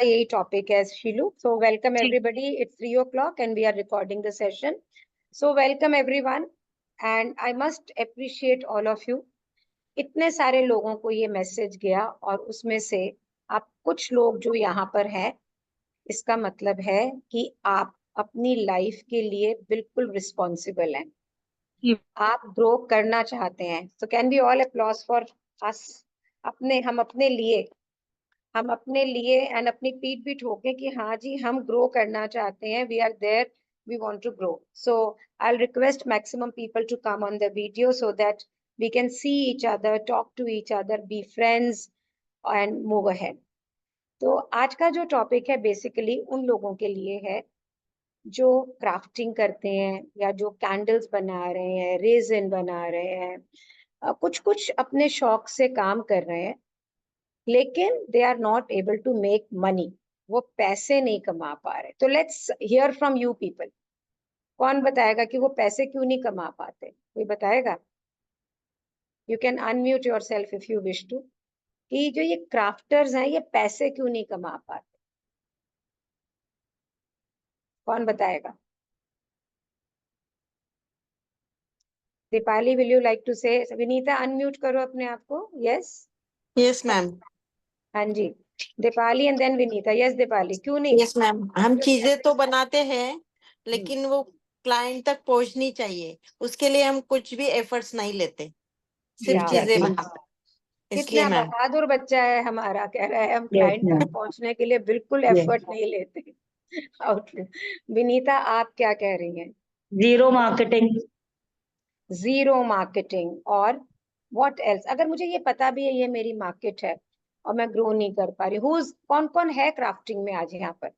यही टॉपिक है शीलू. So welcome ठीक. everybody. It's 3 o'clock and we are recording the session. So welcome everyone and I must appreciate all of you. इतने सारे लोगों को ये मैसेज गया और उसमें से आप कुछ लोग जो यहाँ पर हैं, इसका मतलब है कि आप अपनी लाइफ के लिए बिल्कुल रिस्पॉन्सिबल हैं. आप ग्रो करना चाहते हैं. So can we all applause for us? हम अपने लिए एंड अपनी पीठ भी ठोकें कि हाँ जी हम ग्रो करना चाहते हैं. We are there, we want to grow. So I request maximum people to come on the video so that we can see each other, talk to each other, be friends and move ahead. तो आज का जो topic है basically उन लोगों के लिए है जो क्राफ्टिंग करते हैं या जो कैंडल्स बना रहे हैं, रेजिन बना रहे हैं, कुछ कुछ अपने शौक से काम कर रहे हैं, लेकिन they are not able to make money. वो पैसे नहीं कमा पा रहे. तो let's hear from you people. कौन बताएगा कि वो पैसे क्यों नहीं कमा पाते? कोई बताएगा? You can unmute yourself if you wish to. कि जो ये क्राफ्टर्स हैं ये पैसे क्यों नहीं कमा पाते? कौन बताएगा? Deepali, will you like to say? Vinita, unmute करो अपने आप को. Yes yes ma'am. हाँ जी, Deepali and then Vinita. Yes Deepali, क्यों नहीं? यस मैम, हम चीजें तो बनाते हैं लेकिन वो क्लाइंट तक पहुंचनी चाहिए, उसके लिए हम कुछ भी एफर्ट्स नहीं लेते, सिर्फ चीजें बनाते. इसलिए कितना मैम. बहादुर बच्चा है हमारा, कह रहा है हम क्लाइंट तक पहुंचने के लिए बिल्कुल एफर्ट नहीं लेते. आउटलुक. विनीता, आप क्या कह रही हैं? Zero marketing. Zero marketing. और व्हाट एल्स? अगर मुझे ये पता भी है ये मेरी मार्केट है और मैं ग्रो नहीं कर पा रही हूँ, कौन कौन है क्राफ्टिंग में आज यहाँ पर?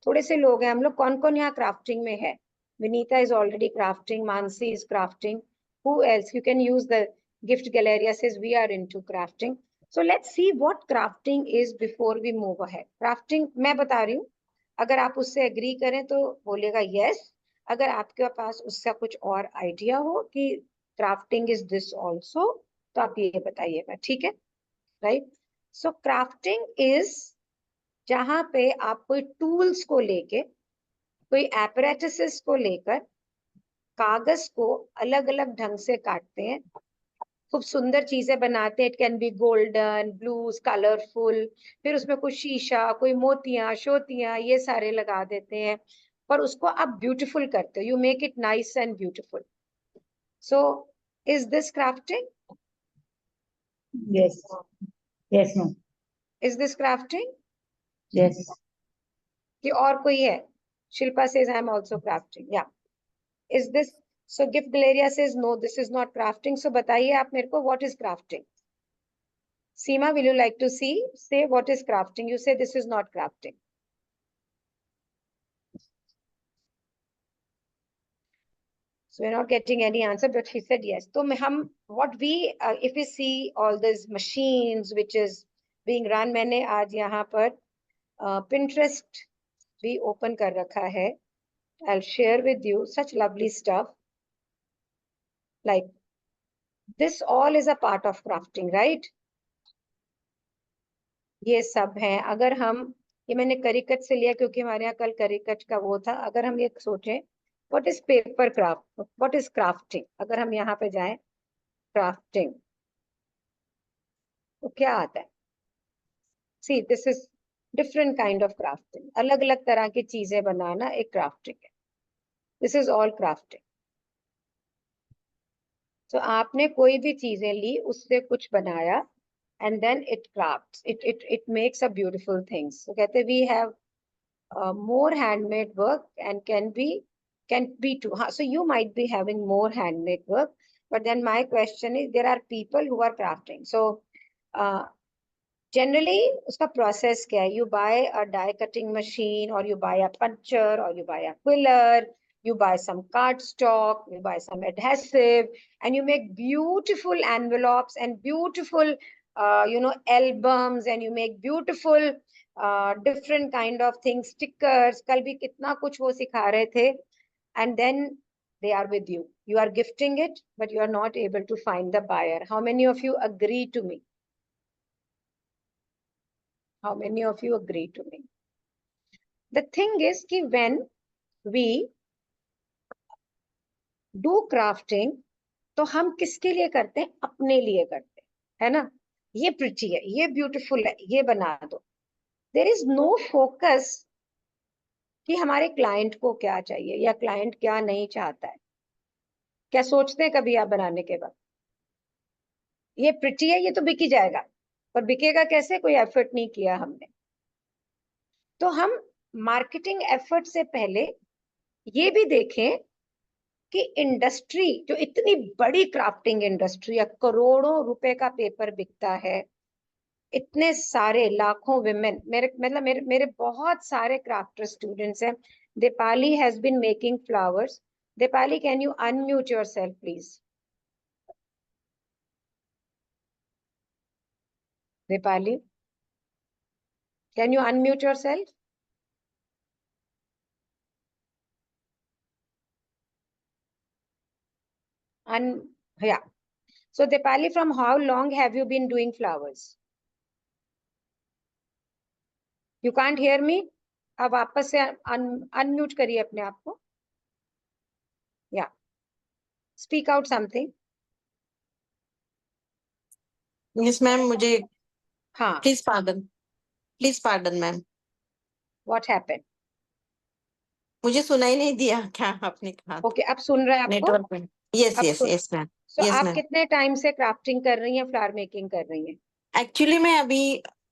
थोड़े से लोग हैं हम लोग. कौन कौन यहाँ क्राफ्टिंग में है? Vinita is already crafting. Mansi is crafting. Who else? You can use the gift Galleria says we are into crafting. So let's see what crafting is before we move ahead. Crafting मैं बता रही हूँ, अगर आप उससे एग्री करें तो बोलेगा यस. अगर आपके पास उसका कुछ और आइडिया हो कि क्राफ्टिंग इज दिस ऑल्सो, तो आप ये बताइएगा. ठीक है? राइट. सो क्राफ्टिंग इज जहां पे आप कोई टूल्स को लेके, कोई एपरेटसेस को लेकर कागज को अलग अलग ढंग से काटते हैं, खूब सुंदर चीजें बनाते हैं. It can be golden, blues, colourful. फिर उसमें कोई शीशा, कोई मोतियां, शोतियां, ये सारे लगा देते हैं. पर उसको आप ब्यूटीफुल करते हो. You make it nice and beautiful. So is this crafting? Yes. Yes ma'am. Is this crafting? Yes. कि और कोई है? Shilpa says I am also crafting. Yeah. Is this? So Gift Galeria says no, this is not crafting. So बताइए आप मेरे को, what is crafting? Seema, will you like to say what is crafting? You say this is not crafting. So we're not getting any answer, but she said yes. So if we see all these machines which is being run, मैंने आज यहाँ पर Pinterest भी open कर रखा है. I'll share with you such lovely stuff. Like this all is a part of crafting, right? ये सब है. अगर हम, ये मैंने करिकट से लिया क्योंकि हमारे यहाँ कल करिकट का वो था. अगर हम ये सोचें what is paper craft, what is crafting, अगर हम यहाँ पे जाएं क्राफ्टिंग तो क्या आता है? See, this is different kind of crafting. अलग अलग तरह की चीजें बनाना एक क्राफ्टिंग है. This is all crafting. तो आपने कोई भी चीजें ली, उससे कुछ बनाया, and then it crafts. It makes a beautiful things. So कहते we have more handmade work and can be too. So you might be having more handmade work, but then my question is there are people who are crafting. So generally uska process kya hai? You buy a die cutting machine, or you buy a puncher, or you buy a quiller, you buy some cardstock, you buy some adhesive, and you make beautiful envelopes and beautiful albums, and you make beautiful different kind of things, stickers. कल भी कितना कुछ वो सिखा रहे थे. And then they are with you. You are gifting it, but you are not able to find the buyer. How many of you agree to me? How many of you agree to me? The thing is कि when we do crafting, तो हम किसके लिए करते हैं? अपने लिए करते हैं, है ना? ये pretty है, ये beautiful है, ये बना दो. There is no focus कि हमारे क्लाइंट को क्या चाहिए या क्लाइंट क्या नहीं चाहता है. क्या सोचते हैं कभी आप बनाने के बाद? ये प्रिटी है, ये तो बिक ही जाएगा, पर बिकेगा कैसे? कोई एफर्ट नहीं किया हमने. तो हम मार्केटिंग एफर्ट से पहले ये भी देखें कि इंडस्ट्री, जो इतनी बड़ी क्राफ्टिंग इंडस्ट्री है, करोड़ों रुपए का पेपर बिकता है, इतने सारे लाखों विमेन, मेरे बहुत सारे क्राफ्टर स्टूडेंट्स हैं. Dipali has been making flowers. Dipali, can you unmute yourself please? Dipali, can you unmute yourself? Yeah. So Dipali, from how long have you been doing flowers? You can't hear me? अब वापस से unmute करिए अपने आप को. Yeah. Speak out something. Yes, ma'am. मुझे हाँ. please pardon, ma'am. What happened? मुझे सुनाई नहीं दिया क्या आपने कहा. Okay, अब सुन रहे हैं आपको? नेटवर्क में. Yes, अब yes, सुन. yes, ma'am. So Yes, आप ma'am. कितने टाइम से क्राफ्टिंग कर रही हैं, फ्लावर मेकिंग कर रही हैं? एक्चुअली मैं अभी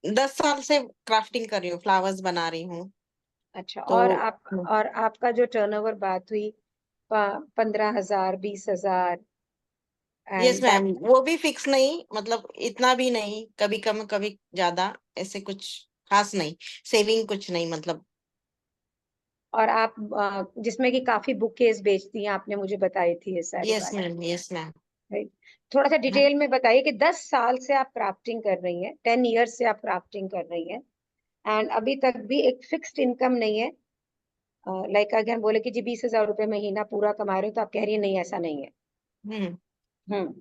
10 साल से क्राफ्टिंग कर रही हूँ, फ्लावर्स बना रही हूँ. अच्छा. तो और आपका जो टर्नओवर बात हुई 15,000, 20,000. यस मैम, वो भी फिक्स नहीं, मतलब इतना भी नहीं, कभी कम कभी ज्यादा, ऐसे कुछ खास नहीं, सेविंग कुछ नहीं मतलब. और आप जिसमें कि काफी बुकेज बेचती हैं, आपने मुझे बताई थी ये सारी यस बात. Ma'am, yes ma'am. राइट. थोड़ा सा डिटेल में बताइए कि 10 साल से आप क्राफ्टिंग कर रही हैं, 10 इयर्स से आप क्राफ्टिंग कर रही हैं, एंड अभी तक भी एक फिक्स्ड इनकम नहीं है. लाइक अगर बोले कि जी 20,000 रुपए महीना पूरा कमा रहे हो, तो आप कह रही है नहीं, ऐसा नहीं है.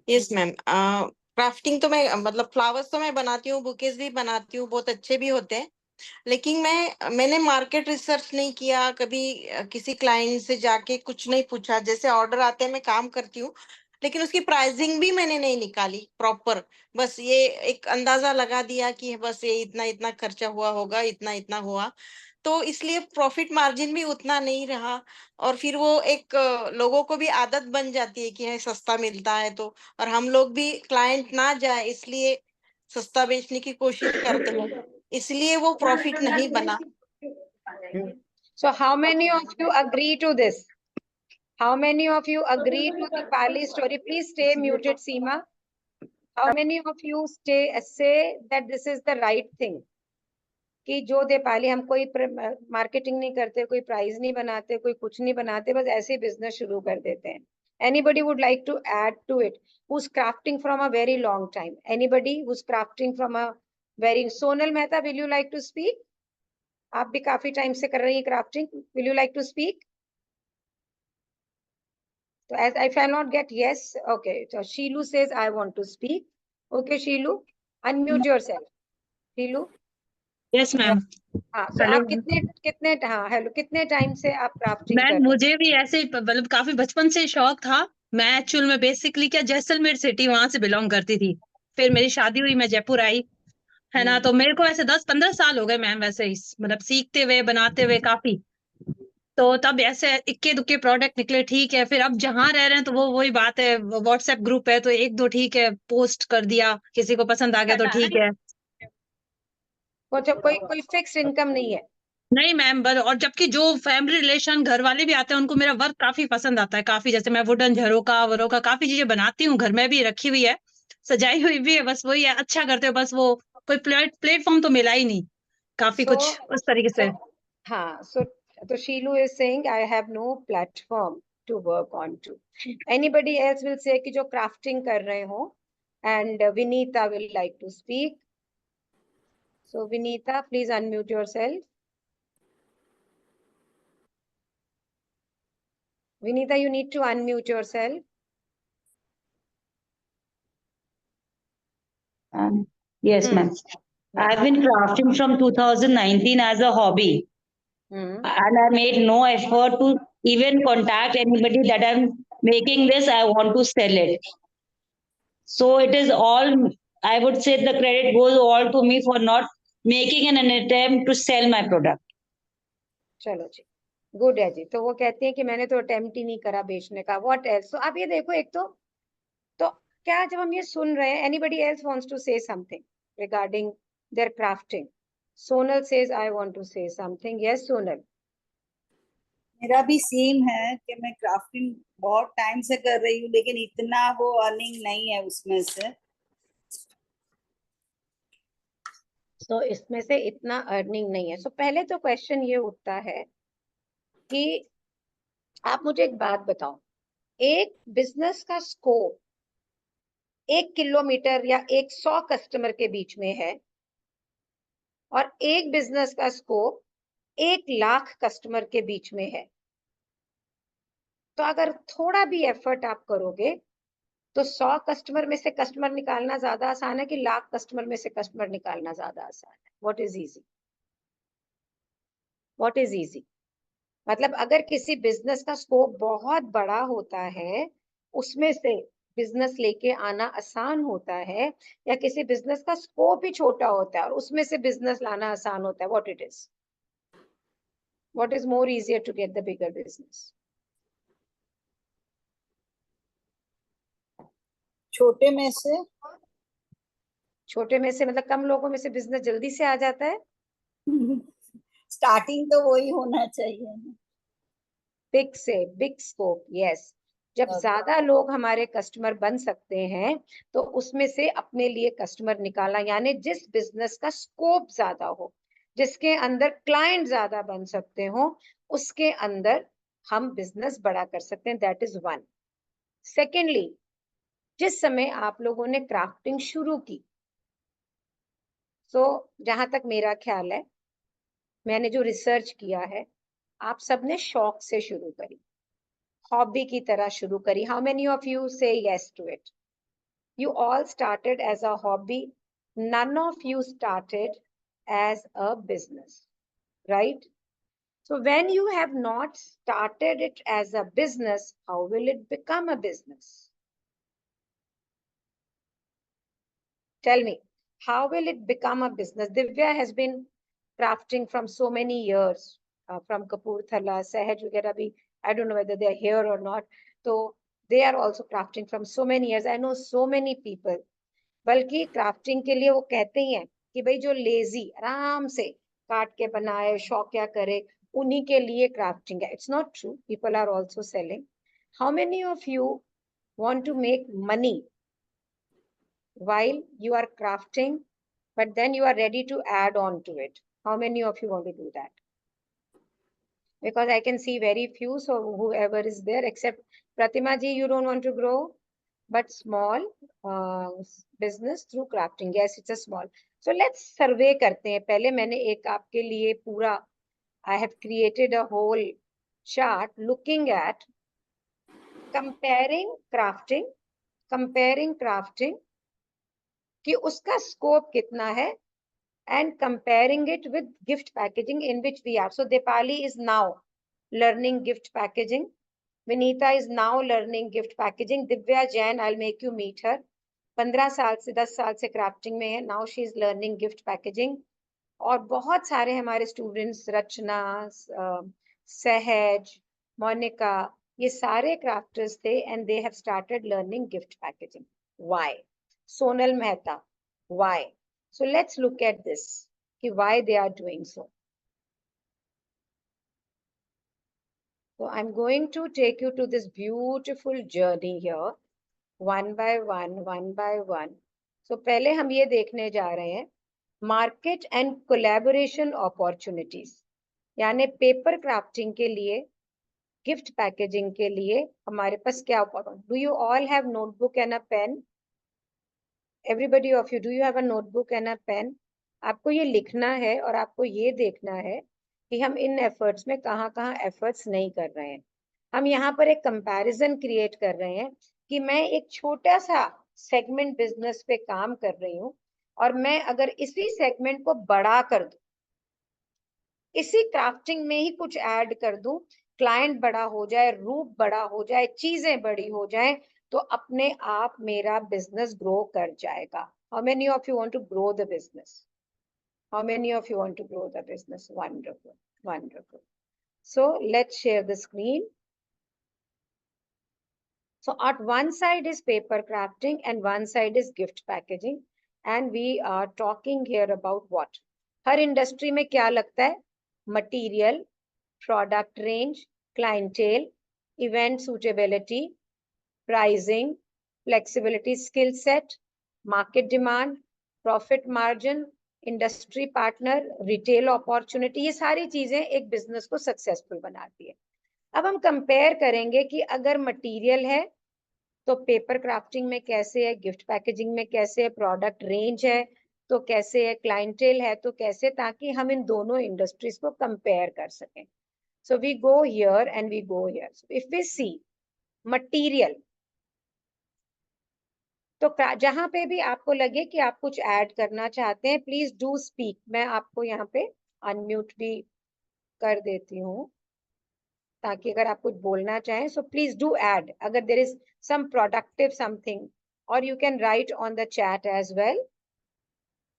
यस मैम, क्राफ्टिंग तो मैं मतलब फ्लावर्स तो मैं बनाती हूँ, बुकेज भी बनाती हूँ, बहुत अच्छे भी होते हैं. लेकिन मैंने मार्केट रिसर्च नहीं किया कभी, किसी क्लाइंट से जाके कुछ नहीं पूछा. जैसे ऑर्डर आते हैं मैं काम करती हूँ, लेकिन उसकी प्राइसिंग भी मैंने नहीं निकाली प्रॉपर. बस ये एक अंदाजा लगा दिया कि बस ये इतना इतना खर्चा हुआ होगा, इतना इतना हुआ, तो इसलिए प्रॉफिट मार्जिन भी उतना नहीं रहा. और फिर वो एक लोगों को भी आदत बन जाती है कि है सस्ता मिलता है तो, और हम लोग भी क्लाइंट ना जाए इसलिए सस्ता बेचने की कोशिश करते हैं, इसलिए वो प्रॉफिट नहीं बना. So how many of you agree to this? How many of you agree to the Pali story? Please stay muted, Seema. How many of you say that this is the right thing? कि जो दीपाली, हम कोई marketing नहीं करते, कोई price नहीं बनाते, कोई कुछ नहीं बनाते, बस ऐसे बिजनेस शुरू कर देते हैं. Anybody would like to add to it? Who's crafting from a very long time? Anybody who's crafting from a very... Sonal Mehta, will you like to speak? आप भी काफी टाइम से कर रही हैं crafting. Will you like to speak? So as if I not get yes, okay. So Sheelu says I want to speak. Okay, Sheelu, unmute yourself. Sheelu. Yes ma'am. हाँ. So hello आप कितने हाँ hello, कितने time से आप crafting कर ma'am. रहे हैं? मुझे भी ऐसे मतलब काफी बचपन से शौक था. मैं एक्चुअल में बेसिकली क्या जैसलमेर सिटी वहां से बिलोंग करती थी. फिर मेरी शादी हुई, मैं जयपुर आई, है ना. तो मेरे को ऐसे 10-15 साल हो गए मैम, वैसे ही मतलब सीखते हुए बनाते हुए काफी. तो तब ऐसे इक्के दुक्के प्रोडक्ट निकले, ठीक है. फिर अब जहाँ रह रहे हैं तो वो वही बात है, व्हाट्सएप ग्रुप है तो एक दो ठीक है, पोस्ट कर दिया, किसी को पसंद आ गया तो ठीक है. कोई फिक्स इनकम नहीं है? नहीं मैम, बस. और जबकि जो फैमिली रिलेशन घर वाले भी आते हैं उनको मेरा वर्क काफी पसंद आता है. काफी जैसे मैं वुडन झरोका वरोका काफी चीजें बनाती हूँ, घर में भी रखी हुई है, सजाई हुई भी है. बस वही है, अच्छा करते हो. बस वो कोई प्लेटफॉर्म तो मिला ही नहीं, काफी कुछ उस तरीके से. हाँ. So Sheelu is saying I have no platform to work on to. Anybody else will say कि जो crafting कर रहे हो, and Vinita will like to speak. So Vinita, please unmute yourself. Vinita, you need to unmute yourself. Yes ma'am. I've been crafting from 2019 as a hobby, Hmm. and I made no effort to even contact anybody that I'm making this, I want to sell it. So it is all, I would say the credit goes all to me for not making an attempt to sell my product. चलो जी, good है जी। तो वो कहती है कि मैंने तो attempt ही नहीं करा बेचने का। What else? तो आप ये देखो, एक तो क्या जब हम ये सुन रहे हैं, anybody else wants to say something regarding their crafting? Sonal says I want to say something. Yes Sonal. मेरा भी सेम है कि मैं क्राफ्टिंग बहुत टाइम से कर रही हूँ, लेकिन इतना वो अर्निंग नहीं है उसमें से। तो इसमें से इतना अर्निंग नहीं है। सो पहले तो क्वेश्चन ये उठता है कि आप मुझे एक बात बताओ, एक बिजनेस का स्कोप 1 किलोमीटर या 100 कस्टमर के बीच में है, और एक बिजनेस का स्कोप 1 लाख कस्टमर के बीच में है। तो अगर थोड़ा भी एफर्ट आप करोगे तो 100 कस्टमर में से कस्टमर निकालना ज्यादा आसान है कि लाख कस्टमर में से कस्टमर निकालना ज्यादा आसान है? What is easy? What is easy? मतलब अगर किसी बिजनेस का स्कोप बहुत बड़ा होता है, उसमें से बिजनेस लेके आना आसान होता है, या किसी बिजनेस का स्कोप ही छोटा होता है और उसमें से बिजनेस लाना आसान होता है? What it is? What is more easier to get the bigger business? छोटे में से। छोटे में से मतलब कम लोगों में से बिजनेस जल्दी से आ जाता है? स्टार्टिंग तो वही होना चाहिए। बिग से बिग स्कोप। यस, जब Okay. ज्यादा लोग हमारे कस्टमर बन सकते हैं तो उसमें से अपने लिए कस्टमर निकालना, यानी जिस बिजनेस का स्कोप ज्यादा हो, जिसके अंदर क्लाइंट ज्यादा बन सकते हो, उसके अंदर हम बिजनेस बड़ा कर सकते हैं। That is one. सेकेंडली, जिस समय आप लोगों ने क्राफ्टिंग शुरू की, जहां तक मेरा ख्याल है, मैंने जो रिसर्च किया है, आप सबने शौक से शुरू करी, हॉबी की तरह शुरू करी। How many of you say yes to it? You all started as a hobby. None of you started as a business, right? So when you have not started it as a business, how will it become a business? Tell me, how will it become a business? Divya has been crafting from so many years, from Kapurthala, Sahaj वगैरह भी, I don't know whether they are here or not. So they are also crafting from so many years. I know so many people. बल्कि crafting के लिए वो कहते ही हैं कि भाई जो लेजी आराम से काट के बनाए, शौकिया करे, उन्हीं के लिए क्राफ्टिंग है। It's not true, people are also selling. How many of you want to make money while you are crafting, but then you are ready to add on to it? How many of you want to do that? Because I can see very few, so whoever is there, except Pratima ji, you don't want to grow, but small business through crafting. Yes, it's a small. So let's survey करते हैं। पहले मैंने एक आपके लिए पूरा, I have created a whole chart looking at comparing crafting कि उसका scope कितना है, and comparing it with gift packaging in which we are. So Dipali is now learning gift packaging. Vinita is now learning gift packaging. Divya Jain, I'll make you meet her. 15 साल से 10 साल से crafting में है. Now she is learning gift packaging. और बहुत सारे हमारे स्टूडेंट्स, रचना, सहज, मोनिका, ये सारे क्राफ्टर्स थे and they have started learning gift packaging. Why? Sonal Mehta, why? So let's look at this, why they are doing so. So I'm going to take you to this beautiful journey here, one by one. So पहले हम ये देखने जा रहे हैं market and collaboration opportunities, यानी paper crafting के लिए, गिफ्ट पैकेजिंग के लिए हमारे पास क्या opportunity. Do you all have notebook and a pen? Everybody of you, do you have a notebook and a pen? आपको ये लिखना है और आपको ये देखना है कि हम इन एफर्ट्स में कहाँ एफर्ट्स नहीं कर रहे हैं। हम यहाँ पर एक कंपैरिजन क्रिएट कर रहे हैं कि मैं एक छोटा सा सेगमेंट बिजनेस पे काम कर रही हूँ, और मैं अगर इसी सेगमेंट को बड़ा कर दूं, इसी क्राफ्टिंग में ही कुछ ऐड कर दूं, क्लाइंट बड़ा हो जाए, रूप बड़ा हो जाए, चीजें बड़ी हो जाए, तो अपने आप मेरा बिजनेस ग्रो कर जाएगा. How many of you want to grow the business? How many of you want to grow the business? Wonderful, wonderful. So let's share the screen. So at one side is paper crafting and one side is gift packaging. And we are talking here about what? Her industry में क्या लगता है? Material, product range, clientele, event suitability, pricing, flexibility, skill set, market demand, profit margin, industry partner, retail opportunity, ये सारी चीजें एक business को successful बनाती है. अब हम कंपेयर करेंगे कि अगर मटेरियल है तो पेपर क्राफ्टिंग में कैसे है, गिफ्ट पैकेजिंग में कैसे है, प्रोडक्ट रेंज है तो कैसे है, क्लाइंटेल है तो कैसे, ताकि हम इन दोनों इंडस्ट्रीज को कंपेयर कर सकें. So we go here and we go here. If we see material, तो जहां पे भी आपको लगे कि आप कुछ ऐड करना चाहते हैं, प्लीज डू स्पीक. मैं आपको यहाँ पे अनम्यूट भी कर देती हूँ ताकि अगर आप कुछ बोलना चाहें, सो प्लीज डू ऐड अगर there is some productive something, और you can write on the chat as well.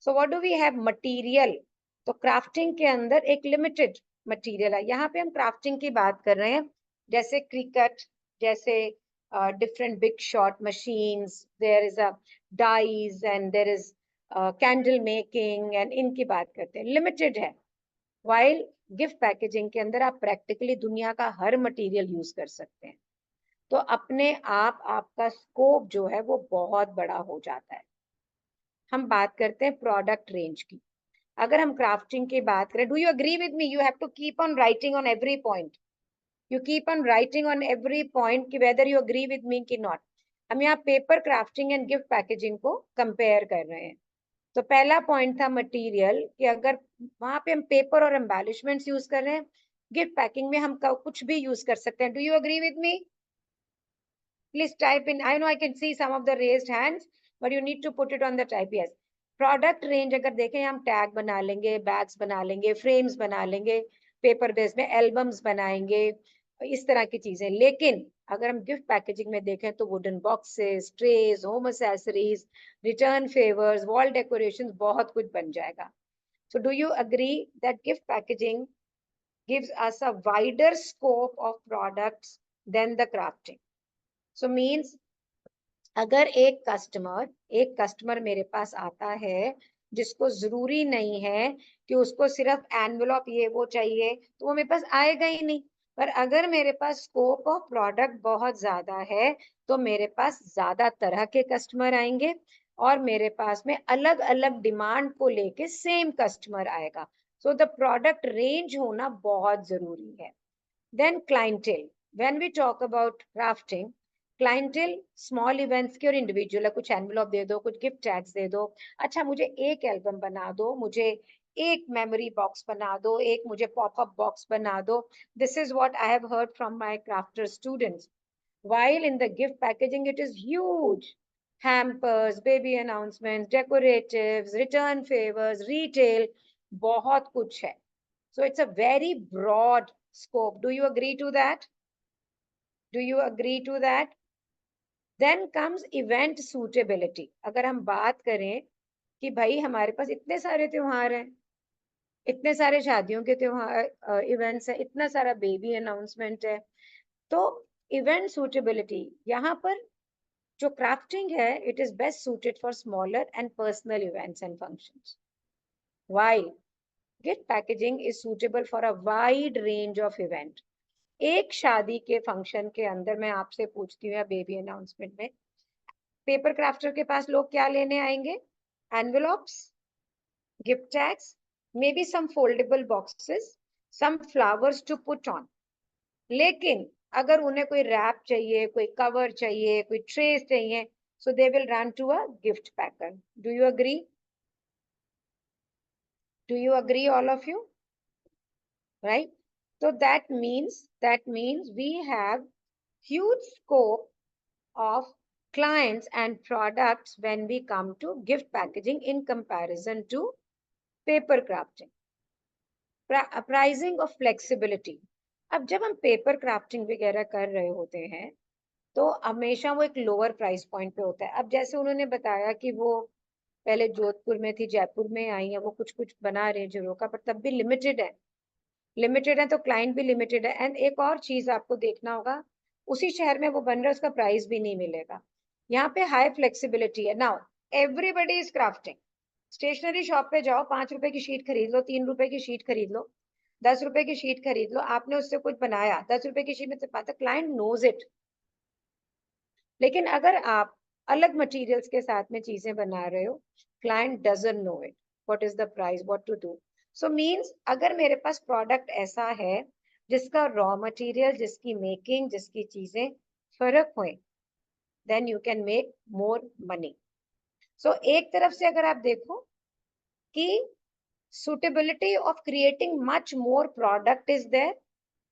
So what do we have? Material. तो क्राफ्टिंग के अंदर एक लिमिटेड मटेरियल है. यहाँ पे हम क्राफ्टिंग की बात कर रहे हैं, जैसे क्रिकेट, जैसे different big shot machines, there is a dyes and there is candle making, and इनकी बात करते हैं, लिमिटेड है. while गिफ्ट पैकेजिंग के अंदर आप प्रैक्टिकली दुनिया का हर मटेरियल यूज कर सकते हैं. तो अपने आप आपका स्कोप जो है वो बहुत बड़ा हो जाता है. हम बात करते हैं प्रोडक्ट रेंज की. अगर हम क्राफ्टिंग की बात करें, do you agree with me? You have to keep on writing on every point. You keep on writing on every point कि whether you agree with me कि not. हम यहाँ paper crafting and gift packaging को compare कर रहे हैं. तो पहला पॉइंट था मटेरियल, कि अगर वहां पे हम पेपर और एम्बेलिशमेंट्स यूज कर रहे हैं, गिफ्ट पैकिंग में हम कुछ भी यूज कर सकते हैं. Do you agree with me? Please type in. I know I can see some of the raised hands, but you need to put it on the type. Yes. Product range अगर देखें, हम tag बना लेंगे, bags बना लेंगे, frames बना लेंगे, paper base में एल्बम्स बनाएंगे, इस तरह की चीजें. लेकिन अगर हम गिफ्ट पैकेजिंग में देखें तो wooden boxes, trays, home accessories, return favours, wall decoration, बहुत कुछ बन जाएगा. So do you agree that gift packaging gives us a wider scope of products than the crafting? So means अगर एक कस्टमर मेरे पास आता है जिसको जरूरी नहीं है कि उसको सिर्फ एनवेलप ये वो चाहिए, तो वो मेरे पास आएगा ही नहीं. पर अगर मेरे पास स्कोप ऑफ प्रोडक्ट बहुत ज्यादा है तो मेरे पास ज्यादा तरह के कस्टमर आएंगे और मेरे पास में अलग अलग डिमांड को लेके सेम कस्टमर आएगा. सो द प्रोडक्ट रेंज होना बहुत जरूरी है. Then clientele. When we talk about crafting, clientele small events के और इंडिविजुअल है. कुछ एनवेलप दे दो, कुछ गिफ्ट टैग्स दे दो, अच्छा मुझे एक एल्बम बना दो, मुझे एक मेमोरी बॉक्स बना दो, एक मुझे पॉपअप बॉक्स बना दो. This is what I have heard from my crafter students. while in the gift packaging it is huge. hampers, baby announcements, decoratives, return favors, retail, बहुत कुछ है. So it's a very broad scope. Do you agree to that? Do you agree to that? Then comes event suitability. अगर हम बात करें कि भाई हमारे पास इतने सारे त्योहार हैं, इतने सारे शादियों के त्योहार इवेंट्स है, इतना सारा बेबी अनाउंसमेंट है, तो इवेंट सूटेबिलिटी यहाँ पर जो क्राफ्टिंग है, it is best suited for smaller and personal events and functions, while gift packaging is suitable for a wide range of event. एक शादी के फंक्शन के अंदर मैं आपसे पूछती हूँ, या बेबी अनाउंसमेंट में, पेपर क्राफ्टर के पास लोग क्या लेने आएंगे? Envelopes, gift tags, maybe some foldable boxes, some flowers to put on. लेकिन अगर उन्हें कोई रैप चाहिए, कोई कवर चाहिए, कोई ट्रेस चाहिए, so they will run to a gift packer. Do you agree? Do you agree, all of you? Right? So that means we have huge scope of clients and products when we come to gift packaging in comparison to paper crafting. Pricing of flexibility. अब जब हम paper crafting वगैरह कर रहे होते हैं तो हमेशा वो एक लोअर प्राइस पॉइंट पे होता है. अब जैसे उन्होंने बताया कि वो पहले जोधपुर में थी, जयपुर में आई है, वो कुछ कुछ बना रहे हैं जीरो का, पर तब भी लिमिटेड है तो क्लाइंट भी लिमिटेड है. एंड एक और चीज आपको देखना होगा, उसी शहर में वो बन रहा है, उसका प्राइस भी नहीं मिलेगा. यहाँ पे हाई फ्लेक्सिबिलिटी है. Now everybody is crafting. Stationery shop पे जाओ, 5 रुपए की शीट खरीद लो, 3 रुपए की शीट खरीद लो, 10 रुपए की शीट खरीद लो, आपने उससे कुछ बनाया, 10 रुपए की शीट में से पाता, क्लाइंट नोज इट. लेकिन अगर आप अलग मटेरियल्स के साथ में चीजें बना रहे हो, client doesn't know it what is the price, what to do. So means अगर मेरे पास प्रोडक्ट ऐसा है जिसका रॉ मटेरियल, जिसकी मेकिंग, जिसकी चीजें फर्क हुए, then you can make more money. So एक तरफ से अगर आप देखो कि suitability of creating much more product is there,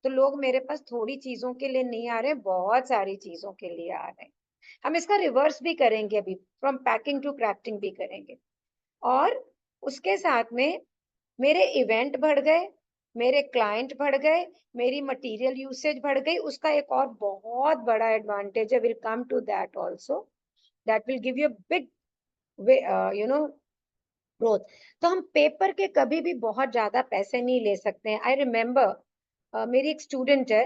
तो लोग मेरे पास थोड़ी चीजों के लिए नहीं आ रहे, बहुत सारी चीजों के लिए आ रहे हैं. हम इसका रिवर्स भी करेंगे, अभी फ्रॉम पैकिंग टू क्राफ्टिंग भी करेंगे. और उसके साथ में मेरे इवेंट बढ़ गए, मेरे क्लाइंट बढ़ गए, मेरी मटेरियल यूसेज बढ़ गई. उसका एक और बहुत बड़ा एडवांटेज है, will come to that also, that will give you big growth. तो हम पेपर के कभी भी बहुत ज्यादा पैसे नहीं ले सकते हैं. आई रिमेम्बर मेरी एक स्टूडेंट है,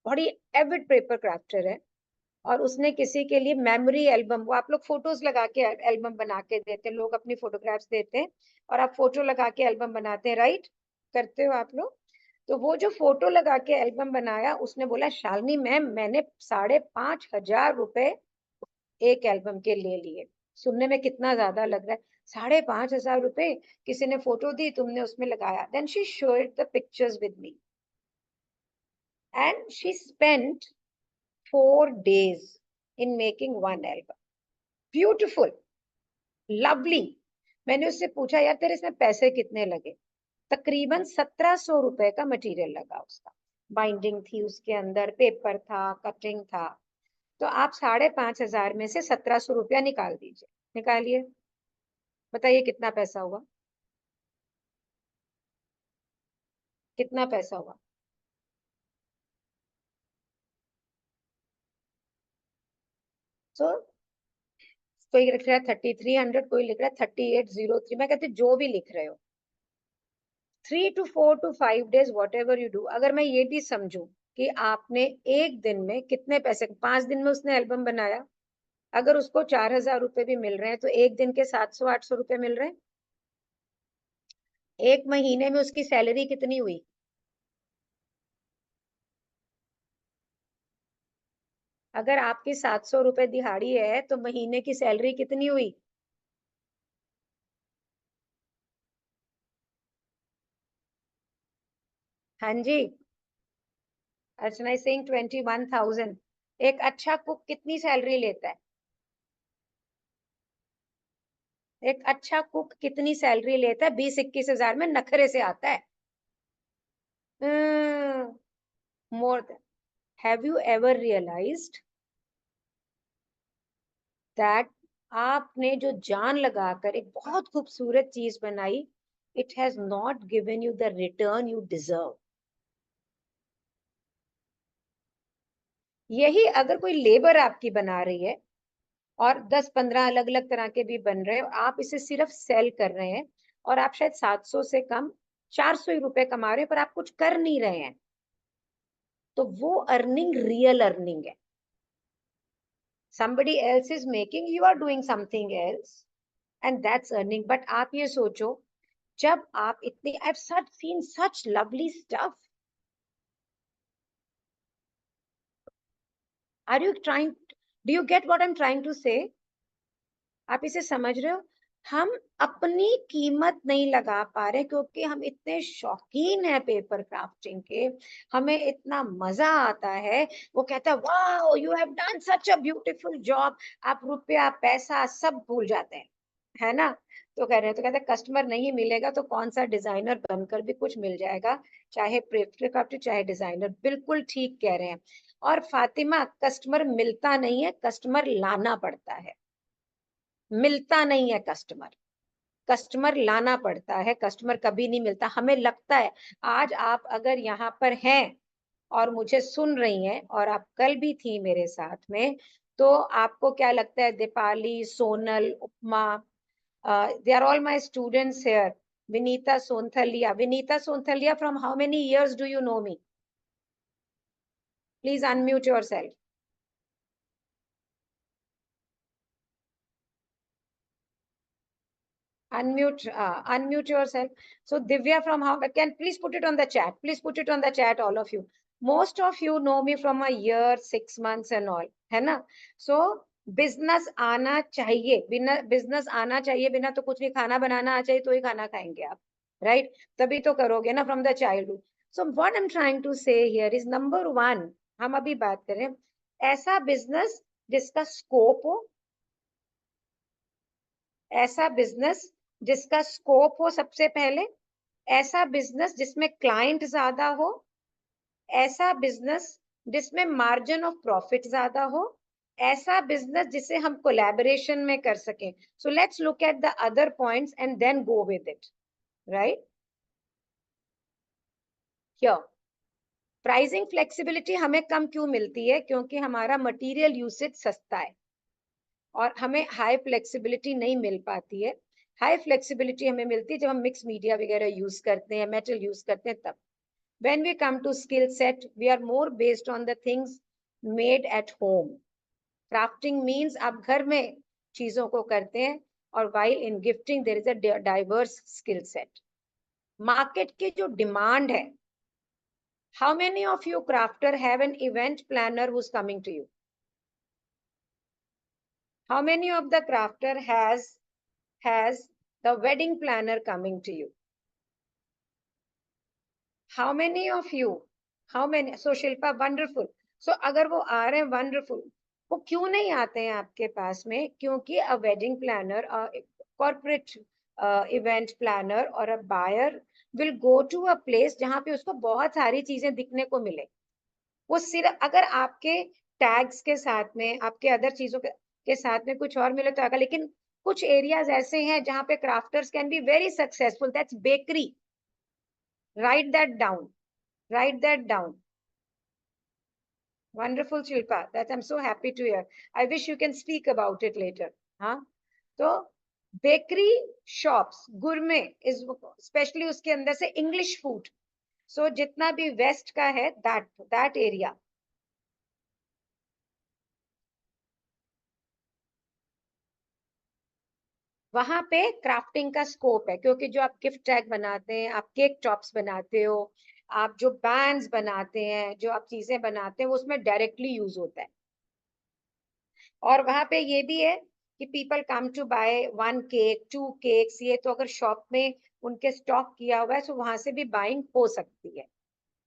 बड़ी एविड पेपर क्राफ्टर है, और उसने किसी के लिए मेमोरी एल्बम, वो आप लोग फोटोज लगा के एल्बम बना के देते हैं, लोग अपनी फोटोग्राफ्स देते हैं और आप फोटो लगा के एल्बम बनाते हैं, राइट? करते हो आप लोग? तो वो जो फोटो लगा के एल्बम बनाया, उसने बोला शालिनी मैम मैंने 5,500 रुपए एक एल्बम के ले लिए. सुनने में कितना ज्यादा लग रहा है, 5,500 रुपए किसी ने फोटो दी, तुमने उसमें लगाया. Then she showed the pictures with me and she spent 4 days in making one album. Beautiful, lovely. मैंने उससे पूछा यार तेरे इसमें पैसे कितने लगे? तकरीबन 1,700 रुपए का मटेरियल लगा उसका. बाइंडिंग थी उसके अंदर, पेपर था, कटिंग था. तो आप 5,500 में से 1,700 रुपया निकाल दीजिए, निकालिए, बताइए कितना पैसा हुआ, कितना पैसा हुआ? सो कोई लिख रहा है 3,300, कोई लिख रहा है 3,803. मैं कहती जो भी लिख रहे हो, 3 to 4 to 5 days whatever you do. अगर मैं ये भी समझूं कि आपने एक दिन में कितने पैसे, 5 दिन में उसने एल्बम बनाया, अगर उसको 4,000 रुपए भी मिल रहे हैं तो एक दिन के 700-800 रुपए मिल रहे हैं. एक महीने में उसकी सैलरी कितनी हुई? अगर आपकी 700 रुपए दिहाड़ी है तो महीने की सैलरी कितनी हुई? हाँ जी, अर्चना इज सेइंग 21,000. एक अच्छा कुक कितनी सैलरी लेता है? एक अच्छा कुक कितनी सैलरी लेता है? 20-21 हजार में नखरे से आता है. More than. Have you ever realised that आपने जो जान लगाकर एक बहुत खूबसूरत चीज बनाई, it has not given you the return you deserve. यही अगर कोई लेबर आपकी बना रही है और 10-15 अलग अलग तरह के भी बन रहे हैं, आप इसे सिर्फ सेल कर रहे हैं और आप शायद 700 से कम 400 ही रुपए कमा रहे हैं, पर आप कुछ कर नहीं रहे हैं, तो वो अर्निंग रियल अर्निंग है. somebody else is making, you are doing something else and that's earning. but आप ये सोचो, जब आप इतने, I've seen such lovely stuff. Are you trying, do you get what I'm trying to say? आप इसे समझ रहे हो? हम अपनी कीमत नहीं लगा पा रहे क्योंकि हम इतने शौकीन हैं पेपर क्राफ्टिंग के, हमें इतना मजा आता है. वो कहता है wow you have done such a beautiful job. आप रुपया पैसा सब भूल जाते हैं, है ना? तो कह रहे हैं, तो कहते हैं कस्टमर नहीं मिलेगा तो कौन सा डिजाइनर बनकर भी कुछ मिल जाएगा, चाहे पेपर क्राफ्ट चाहे डिजाइनर. बिल्कुल ठीक कह रहे हैं. और फातिमा कस्टमर मिलता नहीं है, कस्टमर लाना पड़ता है। मिलता नहीं है कस्टमर, कस्टमर लाना पड़ता है, कस्टमर कभी नहीं मिलता। हमें लगता है आज आप अगर यहाँ पर हैं और मुझे सुन रही हैं और आप कल भी थी मेरे साथ में, तो आपको क्या लगता है? Deepali, Sonal, Upma, they are all my students here. Vinita Sonthalia, Vinita Sonthalia, from how many years do you know me? Please unmute yourself. Unmute yourself. So Divya from how can please put it on the chat. Please put it on the chat, all of you. Most of you know me from a year, 6 months and all, है ना? So business आना चाहिए, बिना business आना चाहिए, बिना तो कुछ नहीं। खाना बनाना आ चाहिए तो ही खाना खाएंगे आप, right? तभी तो करोगे ना, from the childhood. So what I'm trying to say here is number one, हम अभी बात करें ऐसा business जिसका scope हो, ऐसा business जिसका स्कोप हो सबसे पहले, ऐसा बिजनेस जिसमें क्लाइंट ज्यादा हो, ऐसा बिजनेस जिसमें मार्जिन ऑफ प्रॉफिट ज्यादा हो, ऐसा बिजनेस जिसे हम कोलैबोरेशन में कर सकें। So let's look at the other points and then go with it, right? Here pricing flexibility हमें कम क्यों मिलती है? क्योंकि हमारा मटेरियल यूसेज सस्ता है और हमें हाई फ्लेक्सिबिलिटी नहीं मिल पाती है। हाई फ्लेक्सिबिलिटी हमें मिलती है जब हम मिक्स मीडिया वगैरह यूज करते हैं, मेटल यूज करते हैं, तब। When we come to skill set, we are more based on the things made at home. Crafting means आप घर में चीजों को करते हैं, और while in gifting there is a diverse skill set. Market की जो demand है, how many of you crafter have an event planner who's coming to you? How many of the crafter has the wedding planner coming to you? How many of you? How many? So Shilpa, wonderful. So अगर वो आ रहे हैं, wonderful. वो क्यों नहीं आते हैं आपके पास में? क्योंकि a wedding planner, a corporate event planner or a buyer will go to a place जहाँ पे उसको बहुत सारी चीजें दिखने को मिले। वो सिर्फ अगर आपके टैग्स के साथ में, आपके अदर चीजों के साथ में कुछ और मिले तो आएगा, लेकिन कुछ एरियाज ऐसे हैं जहाँ पे crafters can be very successful. That's bakery. Write that down. Write that down. Wonderful, Shilpa. That I'm so happy to hear. I wish you can speak about it later. Huh? So bakery shops, gourmet is especially उसके अंदर से English food. So जितना भी west का है, that area. वहां पे crafting का स्कोप है, क्योंकि जो आप गिफ्ट टैग बनाते हैं, आप केक टॉप्स बनाते हो, आप जो बैंड्स बनाते हैं, जो आप चीजें बनाते हैं, वो उसमें डायरेक्टली यूज होता है। और वहां पे ये भी है कि people come to buy 1 cake 2 cakes, ये तो अगर शॉप में उनके स्टॉक किया हुआ है तो वहां से भी बाइंग हो सकती है,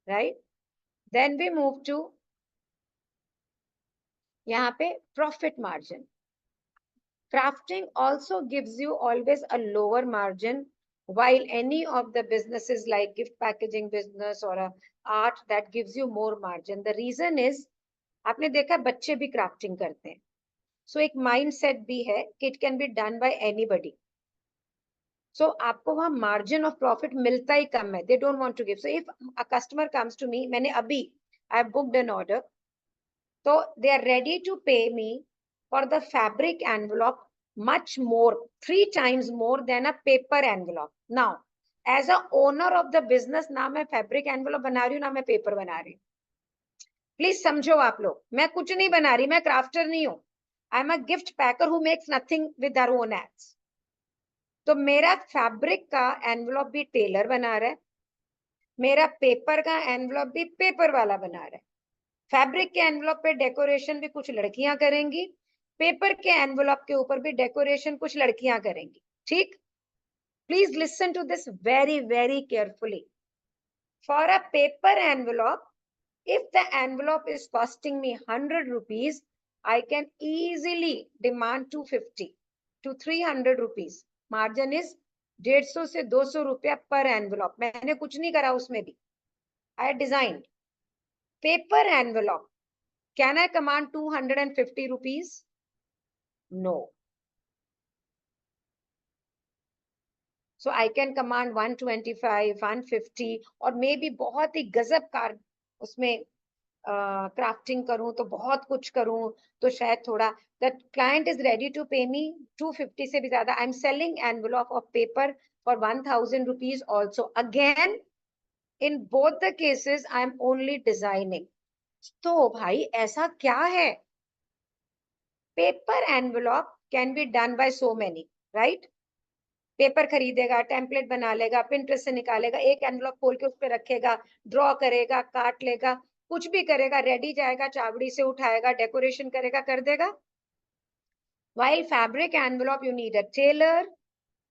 right? Then we move to यहाँ पे profit margin. Crafting also gives you always a lower margin, while any of the businesses like gift packaging business or a art that gives you more margin. The reason is, आपने देखा बच्चे भी crafting करते हैं, so एक mindset भी है कि it can be done by anybody. So आपको वहाँ margin of profit मिलता ही कम है. They don't want to give. So if a customer comes to me, मैंने अभी I have booked an order, so they are ready to pay me for the fabric envelope much more, 3 times more than a paper envelope. Now, as a owner of the business, ना मैं fabric envelope बना रही हूँ, ना मैं paper बना रही हूँ. Please समझो आप लोग, मैं कुछ नहीं बना रही, मैं crafter नहीं हूँ. I am a gift packer who makes nothing with their own hands. तो मेरा fabric का envelope भी टेलर बना रहा है, मेरा पेपर का envelope भी पेपर वाला बना रहा है. फैब्रिक के एनवलप पे डेकोरेशन भी कुछ लड़कियां करेंगी, पेपर के एनवलप के ऊपर भी डेकोरेशन कुछ लड़कियां करेंगी, ठीक? Please listen to this very very carefully. For a paper envelope, if the envelope is costing me 100 rupees, I can easily demand 250 to 300 rupees. Margin is 150 से 200 रुपया पर एनवलप. मैंने कुछ नहीं करा उसमें भी, I designed. Paper envelope, Can I command 250 rupees? No. So I can command 125, 150 और maybe बहुत ही गजब कार उसमें crafting करूं तो बहुत कुछ करूं तो शायद थोड़ा that client is ready to pay me 250 से भी ज्यादा. I'm selling envelope of paper for 1000 rupees also. Again, in both the cases, I'm only designing. तो भाई ऐसा क्या है? Paper envelope can be done by so many, right? Paper खरीदेगा, template बना लेगा, पिंटरेस्ट से निकालेगा, एक एनवलप खोल के उस पर रखेगा, ड्रॉ करेगा, काट लेगा, कुछ भी करेगा, रेडी जाएगा, चावड़ी से उठाएगा, डेकोरेशन करेगा, कर देगा. While fabric envelope, you need a tailor,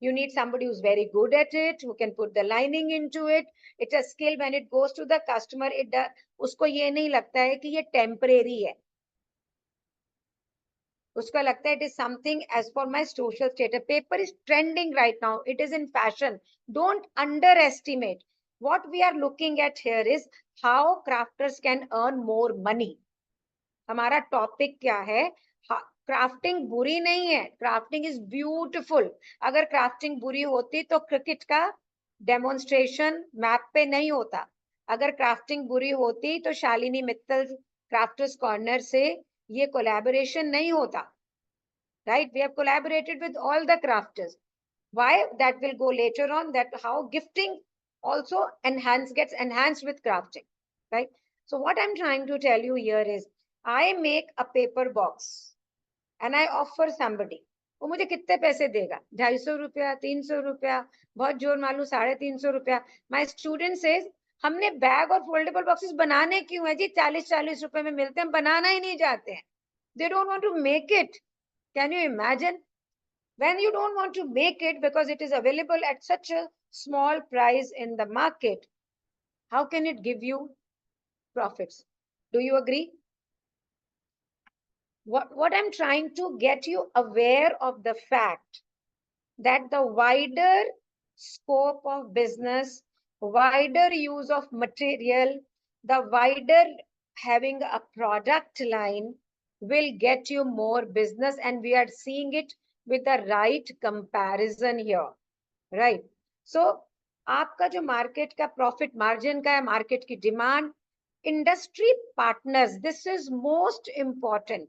you need somebody who's very good at it, who can put the lining into it. It's a skill. When it goes to the customer, उसको ये नहीं लगता है कि ये temporary है. उसका लगता है it is something as for my social status. Paper is trending right now. It is in fashion. Don't underestimate. What we are looking at here is how crafters can earn more money. हमारा topic क्या है? Crafting बुरी नहीं है. Crafting is beautiful. अगर crafting बुरी होती तो क्रिकेट का डेमोन्स्ट्रेशन मैप पे नहीं होता. अगर क्राफ्टिंग बुरी होती तो शालिनी मित्तल क्राफ्टर्स कॉर्नर से ये कोलैबोरेशन नहीं होता. Right? We have collaborated with all the crafters. Why? That will go later on, that how gifting also gets enhanced with crafting. Right? So what I'm trying to tell you here is, I make a paper box and I offer somebody. वो मुझे कितने पैसे देगा? 250 रुपया, 300 रुपया, बहुत जोर मालूम 350 रुपया. My student says, हमने बैग और फोल्डेबल बॉक्सेस बनाने क्यों है जी? 40-40 रुपए में मिलते हैं, हम बनाना ही नहीं चाहते हैं. They don't want to make it. Can you imagine? When you don't want to make it because it is available at such a small price in the market, how can it give you profits? Do you agree? What I'm trying to get you aware of the fact that the wider scope of business, wider use of material, the wider having a product line will get you more business, and we are seeing it with the right comparison here, right? So आपका जो market का profit margin का है, market की demand, industry partners, this is most important.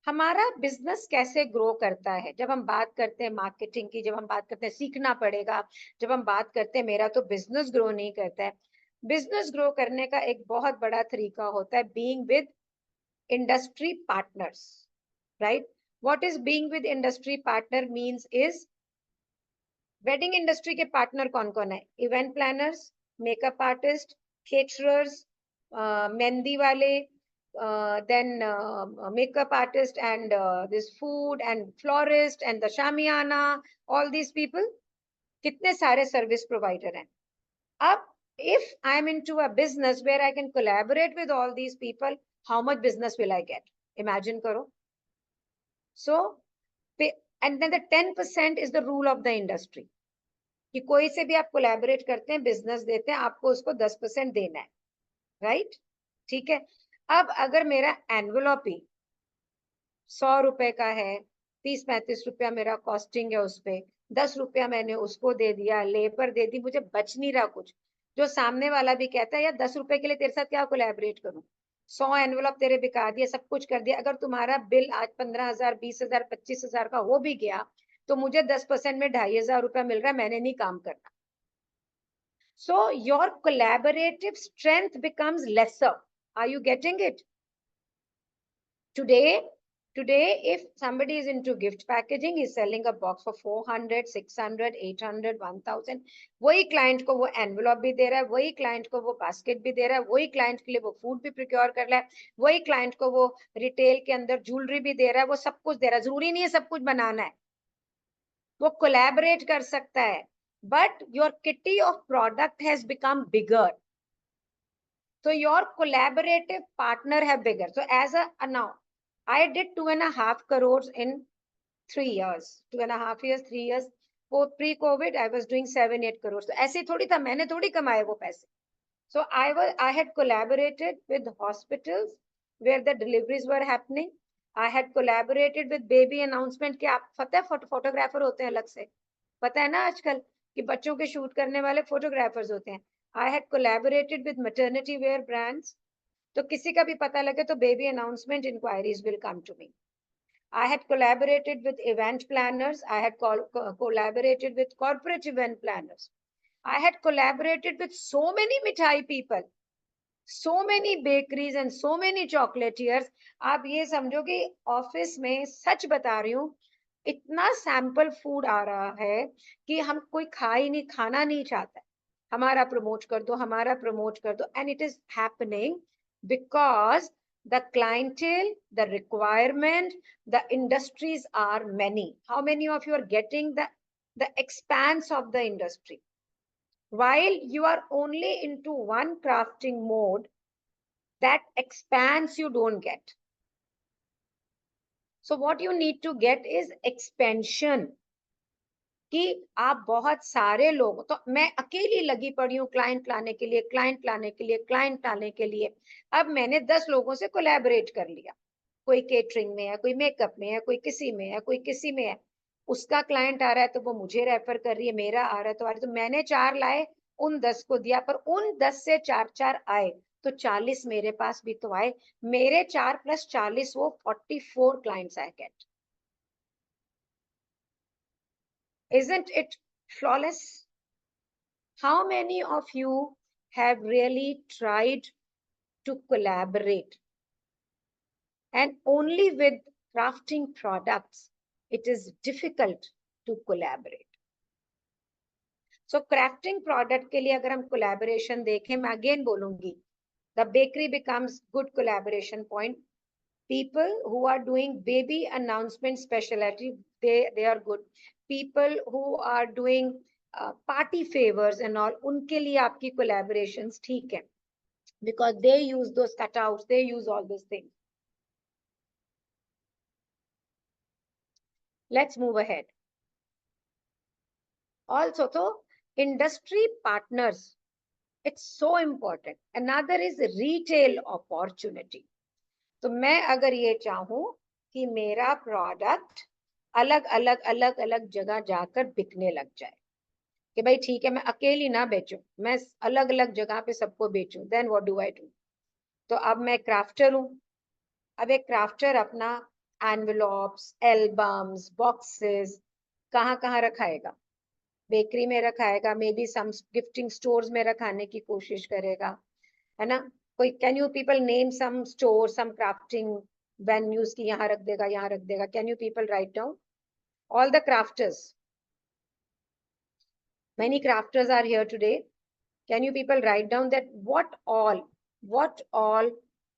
हमारा business कैसे grow करता है? जब हम बात करते हैं मार्केटिंग की, जब हम बात करते हैं सीखना पड़ेगा, जब हम बात करते हैं मेरा तो बिजनेस ग्रो नहीं करता है. बिजनेस ग्रो करने का एक बहुत बड़ा तरीका होता है being with industry partners, right? What is being with industry partner means is, wedding industry के पार्टनर कौन कौन है? Event planners, makeup artist, caterers, mehndi वाले, then makeup artist, and this food and florist and the shamiana, all these people, kitne sare service provider hain. Ab if I am into a business where I can collaborate with all these people, how much business will I get? Imagine karo. So and then the 10% is the rule of the industry, कि कोई से भी आप collaborate करते हैं, business देते हैं, आपको उसको 10% देना है, राइट? ठीक है. अब अगर मेरा एनवलप ही 100 रुपए का है, 30-35 रुपया मेरा कॉस्टिंग है, उस पे 10 रुपया मैंने उसको दे दिया, लेबर दे दी, मुझे बच नहीं रहा कुछ. जो सामने वाला भी कहता है यार 10 रुपए के लिए तेरे साथ क्या कोलैबोरेट करूं, 100 एनवलप तेरे बिका दिया, सब कुछ कर दिया. अगर तुम्हारा बिल आज 15,000, 20,000, 25,000 का हो भी गया तो मुझे 10% में 2,500 रुपया मिल रहा है, मैंने नहीं काम करना. So your collaborative strength becomes lesser. Are you getting it? Today, if somebody is into gift packaging, he's selling a box for 400, 600, 800, 1,000. वही client को वो envelope भी दे रहा है, वही client को वो basket भी दे रहा है, वही client के लिए वो food भी procure कर रहा है, वही client को वो retail के अंदर jewelry भी दे रहा है, वो सब कुछ दे रहा है. जरूरी नहीं है सब कुछ बनाना है, वो collaborate कर सकता है. But your kitty of product has become bigger. So your collaborative partner have bigger. So as a now, I did 2.5 crores in 3 years. 2.5 years, 3 years. Pre-COVID, I was doing 7-8 crores. So ऐसे थोड़ी था, मैंने थोड़ी कमाए वो पैसे. So I had collaborated with hospitals, where the deliveries were happening. I had collaborated with baby announcement के आप पता है फोटोग्राफर होते हैं अलग से, पता है ना आजकल कि बच्चों के शूट करने वाले फोटोग्राफर्स होते हैं. I had collaborated with maternity wear brands. तो किसी का भी पता लगे तो baby announcement inquiries will come to me. I had collaborated with event planners. I had collaborated with corporate event planners. I had collaborated with so many mithai people, so many bakeries and so many chocolatiers. आप ये समझो कि office में सच बता रही हूँ, इतना sample food आ रहा है कि हम कोई खाना नहीं चाहता. हमारा प्रमोट कर दो, हमारा प्रमोट कर दो. And it is happening because the clientele, the requirement, the industries are many. How many of you are getting the expanse of the industry? While you are only into one crafting mode, that expanse you don't get. So what you need to get is expansion. कि आप बहुत सारे लोग, तो मैं अकेली लगी पड़ी हूँ क्लाइंट लाने के लिए, क्लाइंट लाने के लिए, क्लाइंट लाने के लिए. अब मैंने 10 लोगों से कोलैबोरेट कर लिया. कोई केटरिंग में है, कोई मेकअप में है, कोई किसी में है, कोई किसी में है. उसका क्लाइंट आ रहा है तो वो मुझे रेफर कर रही है, मेरा आ रहा है तो आ रहा है. तो मैंने 4 लाए, उन 10 को दिया, पर उन 10 से 4 आए तो 40 मेरे पास भी तो आए. मेरे 4 + 40 वो 44 clients I get. Isn't it flawless? How many of you have really tried to collaborate? And only with crafting products, it is difficult to collaborate. So crafting product के लिए अगर हम collaboration देखें, मैं again बोलूंगी, the bakery becomes good collaboration point. People who are doing baby announcement specialty, they are good. People who are doing party favors and all, उनके लिए आपकी collaborations ठीक है, because they use those cutouts, they use all those things. Let's move ahead. Also, so industry partners, it's so important. Another is retail opportunity. तो मैं अगर ये चाहूं कि मेरा प्रोडक्ट अलग अलग जगह जाकर बिकने लग जाए, कि भाई ठीक है मैं अकेली ना बेचूं, मैं अलग अलग जगह पे सबको बेचूं, then what do I do? तो अब मैं क्राफ्टर हूं. अब एक क्राफ्टर अपना एनवेलॉप्स, एल्बम्स, बॉक्सेस कहाँ रखाएगा? बेकरी में रखाएगा, maybe some gifting stores में रखाने की कोशिश करेगा, है ना? कोई, can you people name some store, some crafting venues की यहाँ रख देगा, यहाँ रख देगा? Can you people write down? All the crafters, many crafters are here today. Can you people write down that what all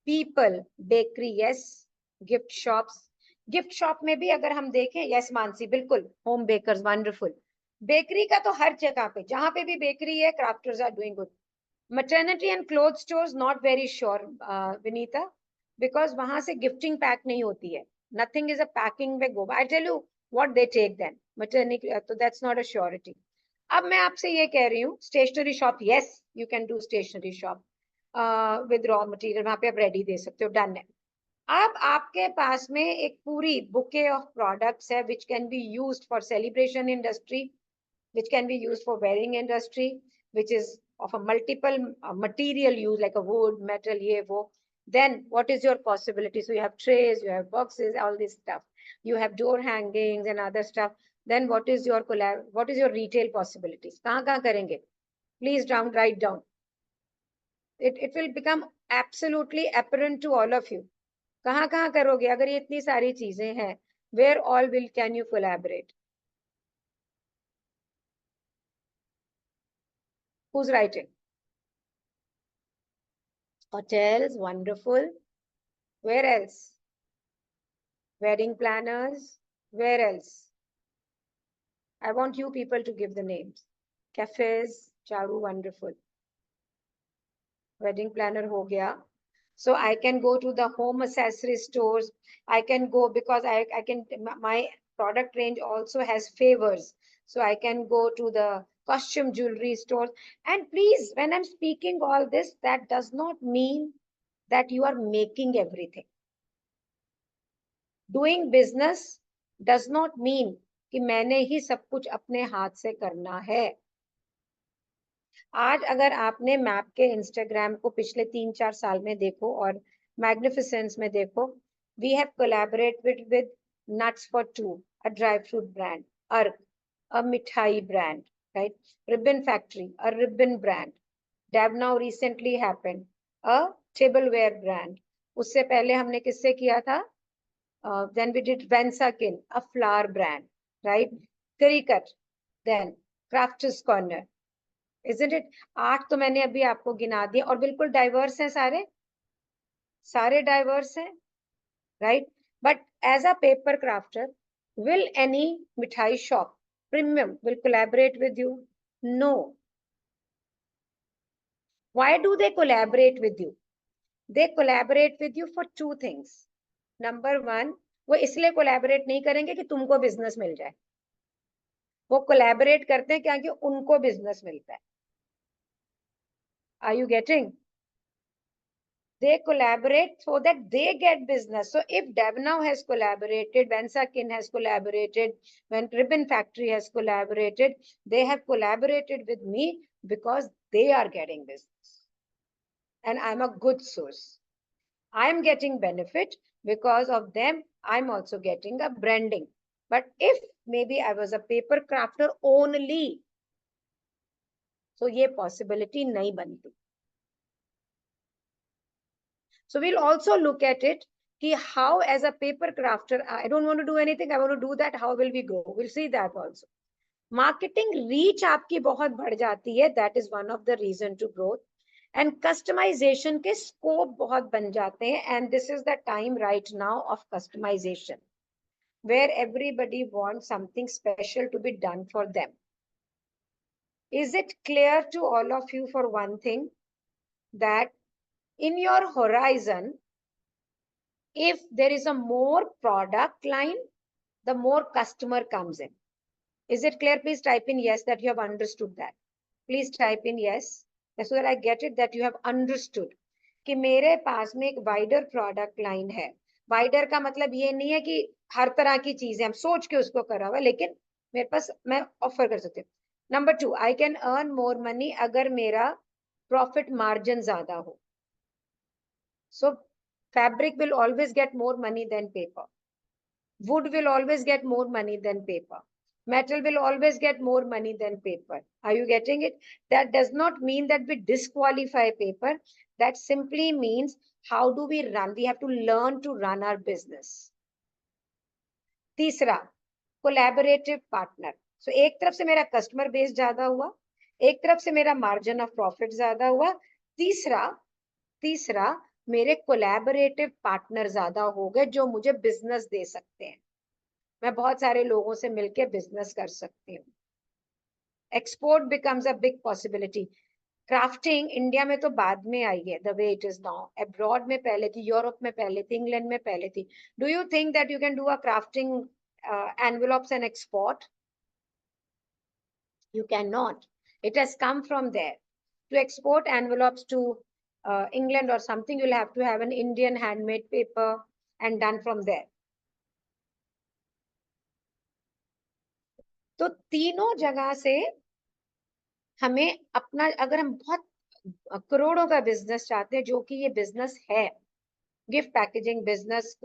people? Bakery, yes. Gift shops, gift shop में भी अगर हम देखें, yes मानसी, बिल्कुल. Home bakers, wonderful. बेकरी का तो हर जगह पे, जहां पे भी बेकरी है, crafters are doing good. Maternity and clothes stores, not very sure, Vinita, because वहां से gifting pack नहीं होती है. Nothing is a packing में go. I tell you what they take then. Maternity, so that's not a surety. अब मैं आपसे ये कह रही हूँ, stationery shop, yes you can do stationery shop with raw material, वहां पे आप रेडी दे सकते हो, डन है. अब आपके पास में एक पूरी बुके ऑफ प्रोडक्ट्स है which can be used for celebration industry, which can be used for wedding industry, which is of a multiple material use like a wood, metal, ye wo. Then what is your possibility? So you have trays, you have boxes, all this stuff, you have door hangings and other stuff. Then what is your retail possibilities? कहाँ करेंगे? Please write down. It will become absolutely apparent to all of you. कहाँ करोगे अगर ये इतनी सारी चीजें हैं? Where all can you collaborate? Who's writing? Hotels, wonderful. Where else? Wedding planners. Where else? I want you people to give the names. Cafes, charu, wonderful. Wedding planner ho gaya. So I can go to the home accessory stores. I can go because I can, my product range also has favors. So I can go to the costume jewelry stores. And please, when I'm speaking all this, that does not mean that you are making everything. Doing business does not mean कि मैंने ही सब कुछ अपने हाथ से करना है. आज अगर आपने मैप के इंस्टाग्राम को पिछले 3-4 साल में देखो और मैग्निफिसेंस में देखो, we have collaborated with Nuts for Two, a dry fruit brand, Ark, a mithai brand, right? Ribbon Factory, a ribbon brand. Davnow recently happened, a tableware brand. उससे पहले हमने किससे किया था? Then we did Vansakin, a flower brand, right? Cricut, then Crafters Corner, isn't it? 8 तो मैंने अभी आपको गिना दिए और बिल्कुल डाइवर्स हैं सारे डाइवर्स हैं, right? But as a paper crafter, will any mithai shop premium will collaborate with you? No. Why do they collaborate with you? They collaborate with you for 2 things. Number 1, वो इसलिए collaborate नहीं करेंगे कि तुमको business मिल जाए, वो collaborate करते हैं क्योंकि उनको बिजनेस मिलता है. Are you getting? They collaborate so that they get business. So if Davnow has collaborated, Vansakin has collaborated, when Ribbon Factory has collaborated, they have collaborated with me because they are getting business. And I'm a good source. I'm getting benefit because of them. I'm also getting a branding. But if maybe I was a paper crafter only, so ये possibility नहीं बनती. So we'll also look at it, कि how as a paper crafter, I don't want to do anything, I want to do that, how will we grow? We'll see that also. Marketing reach आपकी बहुत बढ़ जाती है, that is one of the reason to growth. And customization के scope बहुत बन जाते हैं, and this is the time right now of customization, where everybody wants something special to be done for them. Is it clear to all of you for one thing, that in your horizon, if there is a more product line, the more customer comes in? Is it clear? Please type in yes that you have understood that. Please type in yes, so that I get it that you have understood कि मेरे पास में एक wider product line है. Wider का मतलब ये नहीं है कि हर तरह की चीजें हम सोच के उसको करा हुआ, लेकिन मेरे पास मैं ऑफर कर सकती हूँ. Number 2, I can earn more money अगर मेरा profit margin ज्यादा हो. So fabric will always get more money than paper. Wood will always get more money than paper. Metal will always get more money than paper. Are you getting it? That does not mean that we disqualify paper. That simply means how do we run? We have to learn to run our business. तीसरा, collaborative partner. So एक तरफ से मेरा customer base ज्यादा हुआ, एक तरफ से मेरा margin of profit ज्यादा हुआ. तीसरा मेरे कोलैबोरेटिव पार्टनर ज्यादा हो गए जो मुझे बिजनेस दे सकते हैं. मैं बहुत सारे लोगों से मिलके बिजनेस कर सकती हूँ. Export becomes a big possibility. Crafting India में तो बाद में आई है, the way it is now. Abroad में पहले थी, यूरोप में पहले थी, इंग्लैंड में पहले थी. Do you think that you can do a crafting envelopes and export? You cannot. It has come from there. To export envelopes to England or something, you'll have to have an Indian handmade paper and done from there. तो तीनों जगह से हमें अपना, अगर हम बहुत करोड़ों का बिजनेस चाहते हैं, जो कि ये बिजनेस है, gift packaging business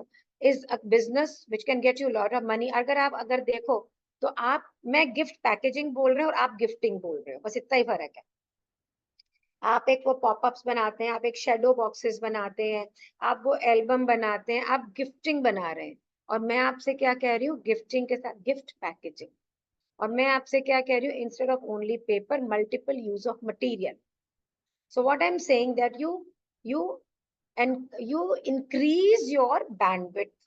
is a business which can get you lot of money. अगर देखो तो आप, मैं गिफ्ट पैकेजिंग बोल रहे हो और आप गिफ्टिंग बोल रहे हो, बस इतना ही फर्क है. आप एक वो पॉपअप्स बनाते हैं, आप एक शेडो बॉक्सेस बनाते हैं, आप वो एल्बम बनाते हैं, आप गिफ्टिंग बना रहे हैं. और मैं आपसे क्या कह रही हूँ, गिफ्टिंग के साथ गिफ्ट पैकेजिंग. और मैं आपसे क्या कह रही हूँ, instead of only paper, multiple use of material. So what I am saying that you increase your bandwidth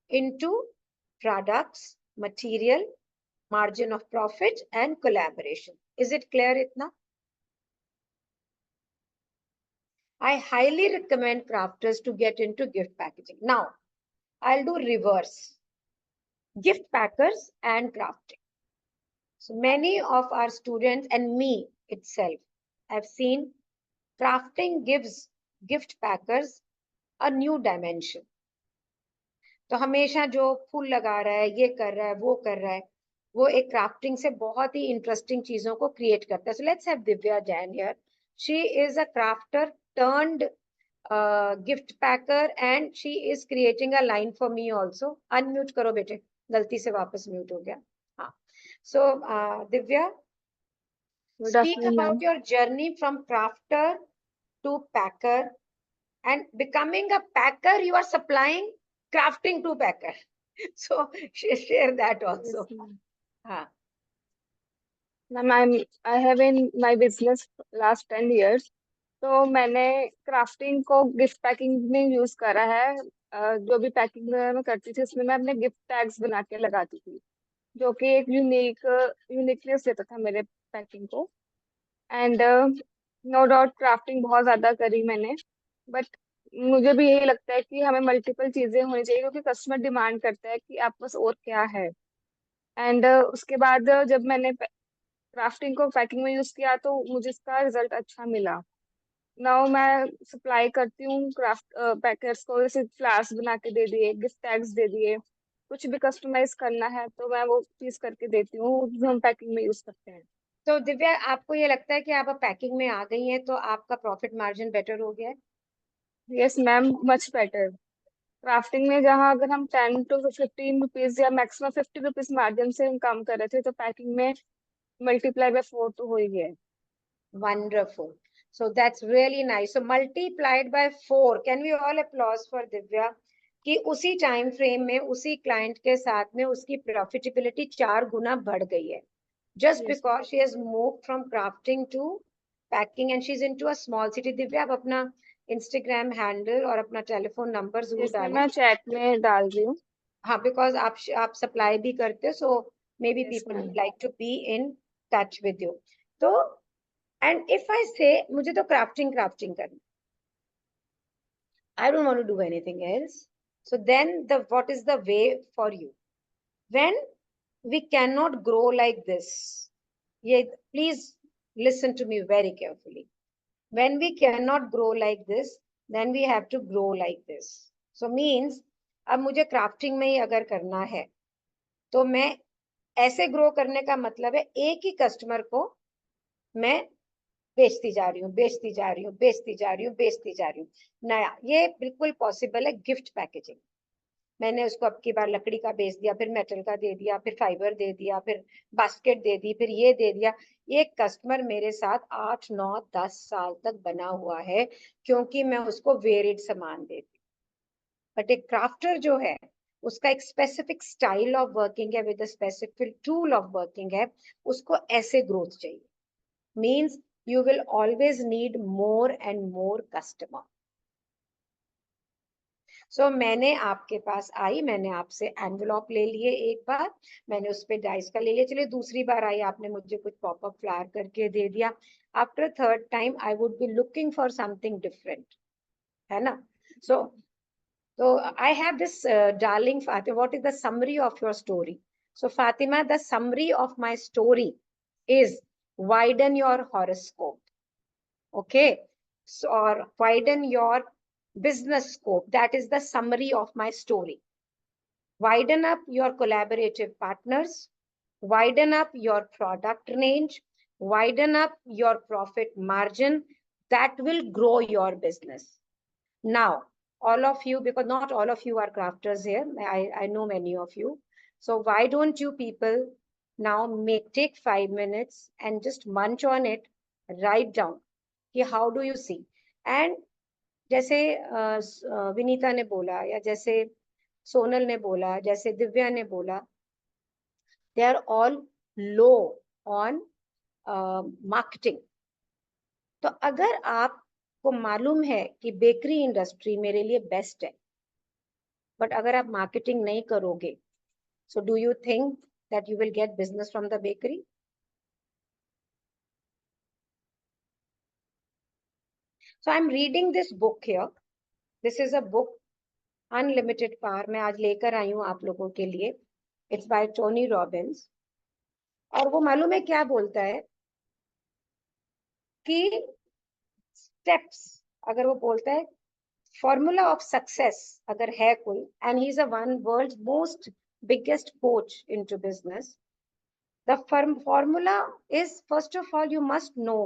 into products, material, margin of profit and collaboration. Is it clear itna? I highly recommend crafters to get into gift packaging. Now, I'll do reverse. Gift packers and crafting. So many of our students and me itself, I've seen crafting gives gift packers a new dimension. तो हमेशा जो फूल लगा रहा है, ये कर रहा है, वो कर रहा है, वो एक क्राफ्टिंग से बहुत ही इंटरेस्टिंग चीजों को क्रिएट करता है। So let's have Divya Jain here. She is a crafter turned gift packer and she is creating a line for me also. Unmute करो बेटे, गलती से वापस म्यूट हो गया। हाँ, सो Divya, Good speak afternoon, about ma'am. your journey from crafter to packer, and becoming a packer you are supplying crafting to packer. So share that Yes, also. ma'am. हाँ, Ma'am, I have in my business last 10 years. तो मैंने crafting को gift packing में use करा है। जो भी packing मैं करती थी उसमें मैं अपने गिफ्ट टैग्स बना के लगाती थी, जो कि एक यूनिकनेस देता था मेरे पैकिंग को। एंड नो डाउट क्राफ्टिंग बहुत ज्यादा करी मैंने, बट मुझे भी यही लगता है कि हमें मल्टीपल चीजें होनी चाहिए, क्योंकि कस्टमर डिमांड करता है कि आप बस और क्या है। एंड उसके बाद जब मैंने क्राफ्टिंग को पैकिंग में यूज किया तो मुझे इसका रिजल्ट अच्छा मिला। नाउ मैं सप्लाई करती हूँ क्राफ्ट पैकर्स को, जैसे फ्लावर्स बना के दे दिए, गिफ्ट टैग्स दे दिए, कुछ भी कस्टमाइज करना है तो मैं वो चीज करके देती हूँ जो हम पैकिंग में यूज करते हैं। तो दिव्या, आपको ये लगता है कि आप अब पैकिंग में आ गई हैं तो आपका प्रॉफिट मार्जिन बेटर हो गया है? Yes ma'am, much better. Crafting में जहाँ अगर हम 10 to 15 रुपीज या मैक्सिमम 50 रुपीज मार्जिन से हम काम कर रहे थे, तो पैकिंग में मल्टीप्लाई बाय 4 तो हो ही गया है। Wonderful. So that's really nice. So multiplied by 4. Can we all applause for Divya? कि उसी टाइम फ्रेम में उसी क्लाइंट के साथ में उसकी प्रॉफिटेबिलिटी 4 गुना बढ़ गई है, just Yes, because she has moved from crafting to packing and she's into a small city. Divya, आप अपना इंस्टाग्राम हैंडल और अपना टेलीफोन नंबर जरूर yes, डालें। मैं चैट में डाल रही हूँ। हाँ, बिकॉज आप सप्लाई भी करते हो, so maybe Yes, people ma'am. Would like to be in touch with you. तो एंड इफ आई से मुझे तो क्राफ्टिंग करना, I don't want to do anything else, so then what is the way for you when we cannot grow like this? Yeah, please listen to me very carefully. When we cannot grow like this, then we have to grow like this. So means अब मुझे crafting में ही अगर करना है तो मैं ऐसे grow करने का मतलब है एक ही कस्टमर को मैं बेचती जा रही हूँ, बेचती जा रही हूँ, बेचती जा रही हूँ, बेचती जा रही हूँ। नया ये बिल्कुल पॉसिबल है गिफ्ट पैकेजिंग। मैंने उसको अब की बार लकड़ी का बेच दिया, फिर मेटल का दे दिया, फिर फाइबर दे दिया, फिर बास्केट दे दी, फिर ये दे दिया। ये कस्टमर मेरे साथ 8, 9, 10 साल तक बना हुआ है, क्योंकि मैं उसको वेरिड सामान देती। बट एक क्राफ्टर जो है उसका एक स्पेसिफिक स्टाइल ऑफ वर्किंग है, with a specific tool of working है, उसको ऐसे ग्रोथ चाहिए। Means you will always need more and more customer. So मैंने आपके पास आई, मैंने आपसे एनवेलप ले लिए एक बार, मैंने उस पे डाइस का ले लिया, चलिए दूसरी बार आई, आपने मुझे कुछ पॉपअप फ्लावर करके दे दिया। After third time I would be looking for something different, है ना? So I have this darling Fatima. What is the summary of your story? So Fatima, the summary of my story is widen your horoscope. Okay, so or widen your business scope. That is the summary of my story. Widen up your collaborative partners, widen up your product range, widen up your profit margin. That will grow your business. Now all of you, because not all of you are crafters here, I know many of you, so why don't you people now take 5 minutes and just munch on it, write down कि how do you see, and जैसे विनीता ने बोला, या जैसे सोनल ने बोला, जैसे दिव्या ने बोला, they are all low on marketing. तो अगर आपको मालूम है कि बेकरी इंडस्ट्री मेरे लिए बेस्ट है, बट अगर आप मार्केटिंग नहीं करोगे, so do you think that you will get business from the bakery? So I'm reading this book here. This is a book, Unlimited Power. मैं आज लेकर आई हूँ आप लोगों के लिए. It's by Tony Robbins. और वो मालूम है क्या बोलता है कि स्टेप्स, अगर वो बोलता है फॉर्मूला ऑफ सक्सेस अगर है कोई, and he is a one world's most biggest coach into business, the formula is first of all you must know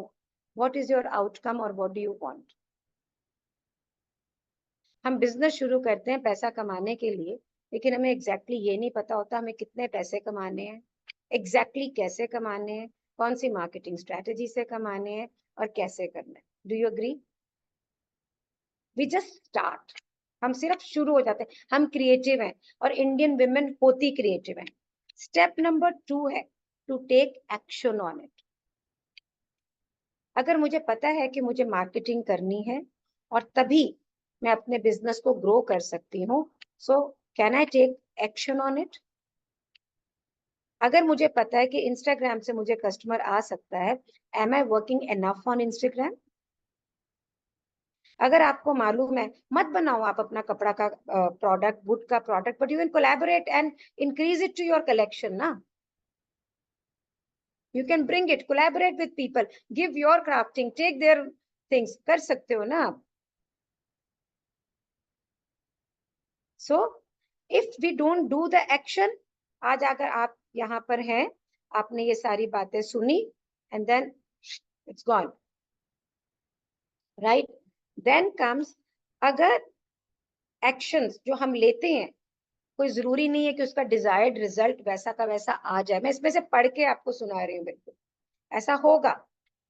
what is your outcome और व्हाट डू यू वांट। हम business शुरू करते हैं पैसा कमाने के लिए, लेकिन हमें एग्जैक्टली ये नहीं पता होता हमें कितने पैसे कमाने हैं, एग्जैक्टली कैसे कमाने हैं, कौन सी मार्केटिंग स्ट्रेटेजी से कमाने हैं और कैसे करना है। Do you agree? We just start, हम सिर्फ शुरू हो जाते हैं। हम क्रिएटिव हैं और इंडियन विमेन होती क्रिएटिव हैं। स्टेप नंबर 2 है to take action on it. अगर मुझे पता है कि मुझे मार्केटिंग करनी है और तभी मैं अपने बिजनेस को ग्रो कर सकती हूँ, so can I take action on it? अगर मुझे पता है कि इंस्टाग्राम से मुझे कस्टमर आ सकता है, am I working enough on Instagram? अगर आपको मालूम है, मत बनाओ आप अपना कपड़ा का प्रोडक्ट, वुड का product, but you can collaborate and increase it to your collection ना। You can bring it, collaborate with people, give your crafting, take their things, कर सकते हो ना आप। So if we don't do the action, आज अगर आप यहाँ पर हैं, आपने ये सारी बातें सुनी and then it's gone, right? Then comes, अगर एक्शंस जो हम लेते हैं, कोई जरूरी नहीं है कि उसका डिजायर्ड रिजल्ट वैसा का वैसा आ जाए। मैं इसमें से पढ़ के आपको सुना रही हूँ, बिल्कुल ऐसा होगा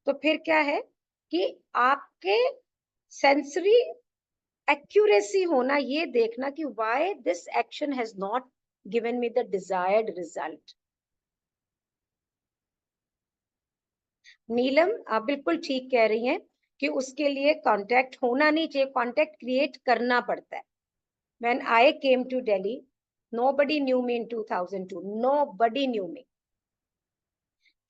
तो फिर क्या है कि आपके सेंसरी एक्यूरेसी होना, ये देखना कि why this action has not given me the desired result. Neelam, आप बिल्कुल ठीक कह रही हैं कि उसके लिए कांटेक्ट होना नहीं चाहिए, कांटेक्ट क्रिएट करना पड़ता है। When I came to Delhi, nobody knew me in 2002. Nobody knew me.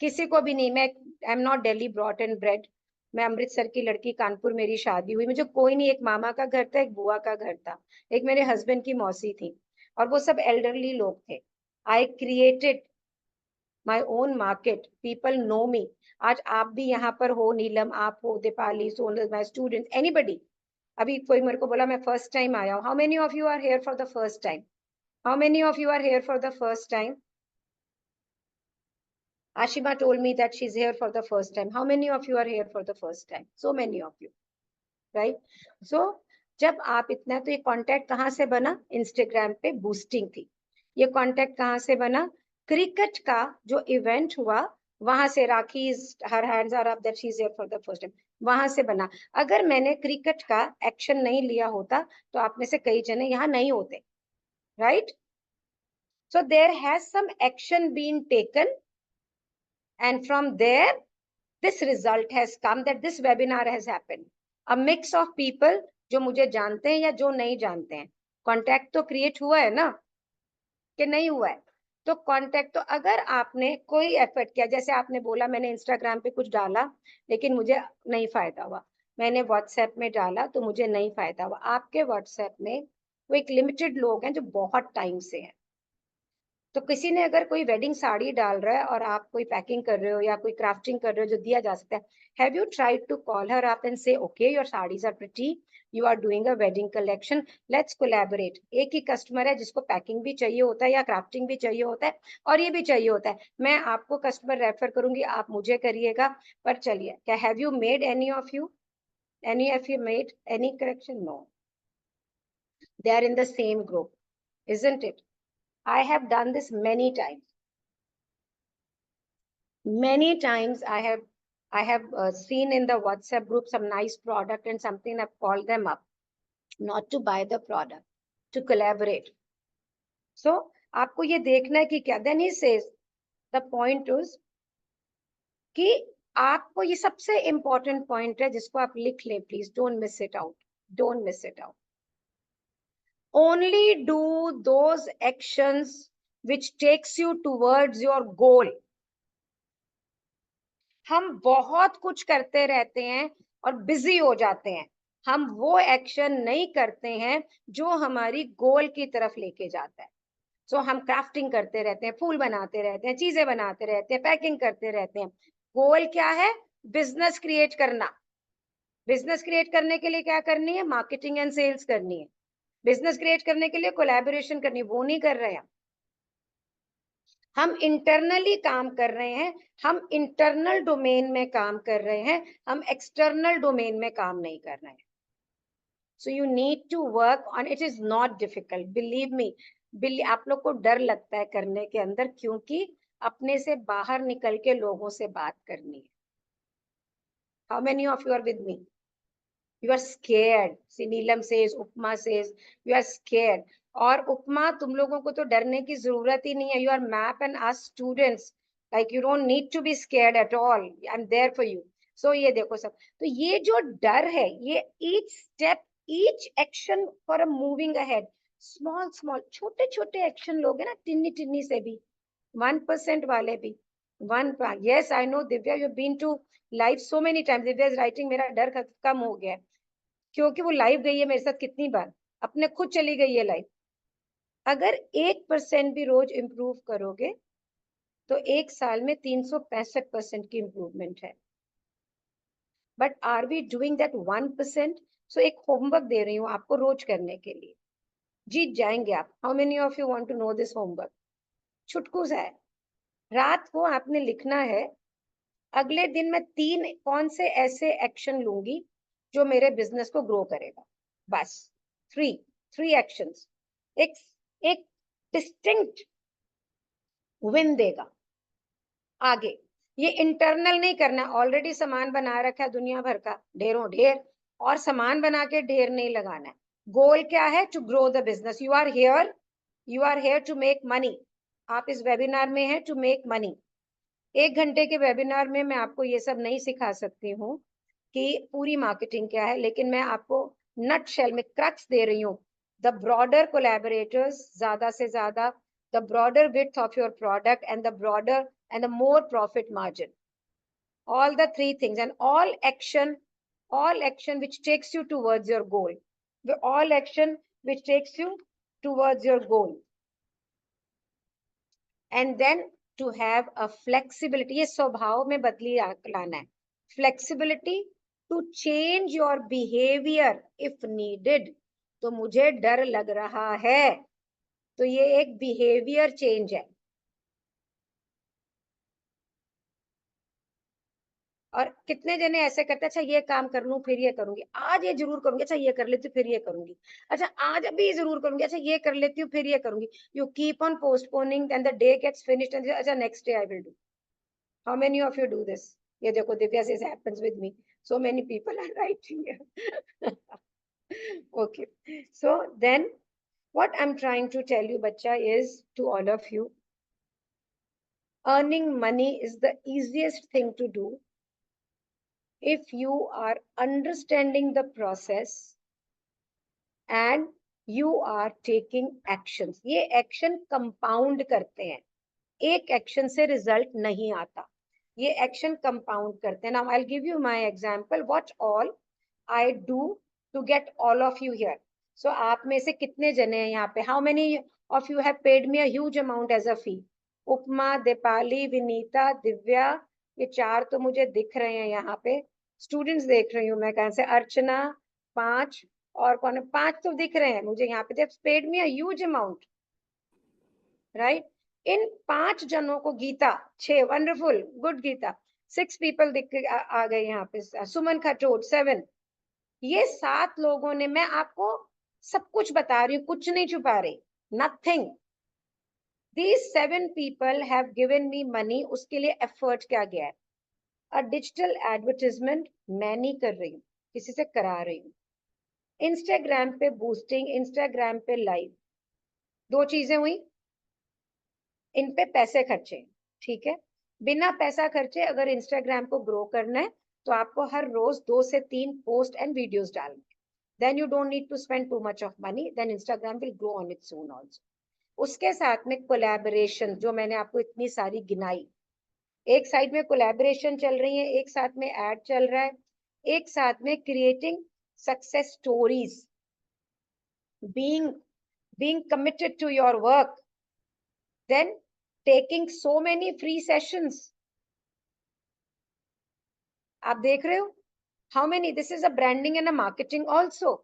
किसी को भी नहीं। मैं I'm not Delhi brought and bred. मैं अमृतसर की लड़की, कानपुर मेरी शादी हुई, मुझे कोई नहीं, एक मामा का घर था, एक बुआ का घर था, एक मेरे हस्बैंड की मौसी थी, और वो सब एल्डरली लोग थे। I created my own market. People know me. आज आप भी यहाँ पर हो, नीलम आप हो, Deepali, Sonal, my students, anybody. अभी कोई मेरे को बोला मैं फर्स्ट टाइम आया हूँ। How many of you are here for the first time? How many of you are here for the first time? Ashima told me that she's here for the first time. How many of you are here for the first time? So many of you, right? So जब आप इतना, तो ये contact कहाँ से बना? Instagram पे boosting थी। ये कांटेक्ट कहाँ से बना? क्रिकेट का जो इवेंट हुआ वहां से, Rakhi her hands are up that she is here for the first time, वहां से बना। अगर मैंने क्रिकेट का एक्शन नहीं लिया होता तो आप में से कई जने यहाँ नहीं होते, right? So there has some action been taken, and from there this result has come, that this webinar has happened. A mix of people जो मुझे जानते हैं या जो नहीं जानते हैं, कांटेक्ट तो क्रिएट हुआ है ना, कि नहीं हुआ है? तो कांटेक्ट, तो अगर आपने कोई एफर्ट किया, जैसे आपने बोला मैंने इंस्टाग्राम पे कुछ डाला लेकिन मुझे नहीं फायदा हुआ, मैंने व्हाट्सएप में डाला तो मुझे नहीं फायदा हुआ, आपके व्हाट्सएप में वो एक लिमिटेड लोग हैं जो बहुत टाइम से हैं। तो किसी ने अगर कोई वेडिंग साड़ी डाल रहा है और आप कोई पैकिंग कर रहे हो या कोई क्राफ्टिंग कर रहे हो जो दिया जा सकता है, have you tried to call her up and say okay your saris are pretty, you are doing a wedding collection, let's collaborate. एक ही कस्टमर है जिसको पैकिंग भी चाहिए होता है या क्राफ्टिंग भी चाहिए होता है और ये भी चाहिए होता है, मैं आपको कस्टमर रेफर करूंगी, आप मुझे करिएगा। पर चलिए, क्या have you made any of you made any correction? No, they are in the same group, isn't it? I have done this many times. Many times I have seen in the WhatsApp group some nice product and something, I've called them up, not to buy the product, to collaborate. So आपको ये देखना है कि क्या, then he says the point is कि आपको ये सबसे important point है जिसको आप लिख लें, please don't miss it out, don't miss it out. Only do those actions which takes you towards your goal. हम बहुत कुछ करते रहते हैं और बिजी हो जाते हैं, हम वो एक्शन नहीं करते हैं जो हमारी गोल की तरफ लेके जाता है। सो हम क्राफ्टिंग करते रहते हैं, फूल बनाते रहते हैं, चीजें बनाते रहते हैं, पैकिंग करते रहते हैं। गोल क्या है? बिजनेस क्रिएट करना, बिजनेस क्रिएट करने के लिए क्या करनी है? मार्केटिंग एंड सेल्स करनी है। बिजनेस क्रिएट करने के लिए कोलैबोरेशन करनी है, वो नहीं कर रहे हैं। हम इंटरनली काम कर रहे हैं, हम इंटरनल डोमेन में काम कर रहे हैं, हम एक्सटर्नल डोमेन में काम नहीं कर रहे हैं। So you need to work on it. Is not difficult, believe me. आप लोग को डर लगता है करने के अंदर, क्योंकि अपने से बाहर निकल के लोगों से बात करनी है। How many of you are with me? You are scared. See, Neelam says, Upma says, you are scared. और उपमा, तुम लोगों को तो डरने की जरूरत ही नहीं है. You are MAP and us students. Like you don't need to be scared at all. I'm there for you. So ये देखो सब. तो ये जो डर है, ये each step, each action for a moving ahead. Small, small, छोटे छोटे action लोगे ना, टिन्नी टिन्नी से भी, 1% वाले भी. Yes, I know, Divya, you've been to live so many times. Divya is writing, मेरा डर कम हो गया है, क्योंकि वो लाइव गई है मेरे साथ कितनी बार, अपने खुद चली गई है लाइव. अगर 1% भी रोज इंप्रूव करोगे तो एक साल में 365% की इंप्रूवमेंट है. But are we doing that 1%? So एक होमवर्क दे रही हूँ आपको रोज करने के लिए, जीत जाएंगे आप. How many of you want to know this homework? छुटकू सा है. रात को आपने लिखना है, अगले दिन मैं 3 कौन से ऐसे एक्शन लूंगी जो मेरे बिजनेस को ग्रो करेगा. बस 3 एक्शंस, एक डिस्टिंक्ट विन देगा आगे. ये इंटरनल नहीं करना, ऑलरेडी सामान बना रखा है दुनिया भर का, ढेरों ढेर, और सामान बना के ढेर नहीं लगाना है. गोल क्या है? To grow the business. You are here to make money. आप इस वेबिनार में हैं टू मेक मनी. 1 घंटे के वेबिनार में मैं आपको ये सब नहीं सिखा सकती हूँ कि पूरी मार्केटिंग क्या है, लेकिन मैं आपको नट शेल में क्रक्स दे रही हूँ. द ब्रॉडर कोलैबोरेटर्स, ज्यादा से ज्यादा, the broader width of your product and the broader and the more profit margin. All the 3 things, and all action which takes you towards your goal. All action which takes you towards your goal. And then to have a flexibility, ये स्वभाव में बदली लाना है. Flexibility to change your behavior if needed. तो मुझे डर लग रहा है, तो ये एक behavior change है. और कितने जने ऐसे करते हैं, अच्छा ये काम कर लूं फिर ये करूंगी, आज ये जरूर करूंगी, अच्छा ये कर लेती हूँ फिर ये करूंगी, अच्छा आज अभी जरूर करूंगी, अच्छा ये कर लेती हूँ फिर ये करूंगी. You keep on postponing and the day gets finished and अच्छा next day I will do. How many of you do this? ये देखो, Divya says happens with me. So many people are writing. Okay, so then what I'm trying to tell you, bacha, is to all of you, earning money is the easiest thing to do if you are understanding the process and you are taking actions. ये action compound करते हैं, एक action से result नहीं आता, ये action compound करते हैं. Now I will give you my example what all I do to get all of you here. So आप में से कितने जने हैं यहाँ पे? How many of you have paid me a huge amount as a fee? Upma, Deepali, Vinita, Divya, ये 4 तो मुझे दिख रहे हैं यहाँ पे. स्टूडेंट्स देख रही हूँ मैं, कहाँ से? अर्चना 5, और कौन है? 5 तो दिख रहे हैं मुझे यहाँ पे. They paid me a huge amount, right? इन 5 जनों को, Geeta 6, wonderful, good Geeta. 6 people दिख आ गए यहाँ पे. सुमन खटोट 7. ये 7 लोगों ने, मैं आपको सब कुछ बता रही हूँ, कुछ नहीं छुपा रही, nothing. These 7 people have given me money. उसके लिए एफर्ट क्या गया है? अ डिजिटल एडवर्टाइजमेंट मैं नहीं कर रही हूँ, किसी से करा रही हूँ. इंस्टाग्राम पे बूस्टिंग, इंस्टाग्राम पे लाइव, 2 चीजें हुई. इन पे पैसे खर्चे, ठीक है? बिना पैसा खर्चे अगर इंस्टाग्राम को ग्रो करना है तो आपको हर रोज 2 से 3 पोस्ट एंड वीडियोस डालने. Then you don't need to spend too much of money, then Instagram will grow on its own also. उसके साथ में कोलैबोरेशन, जो मैंने आपको इतनी सारी गिनाई. एक साइड में कोलैबोरेशन चल रही है, एक साथ में एड चल रहा है, एक साथ में creating success stories, being committed to your work, then taking so many free sessions. आप देख रहे हो How many? This is a branding and a marketing also.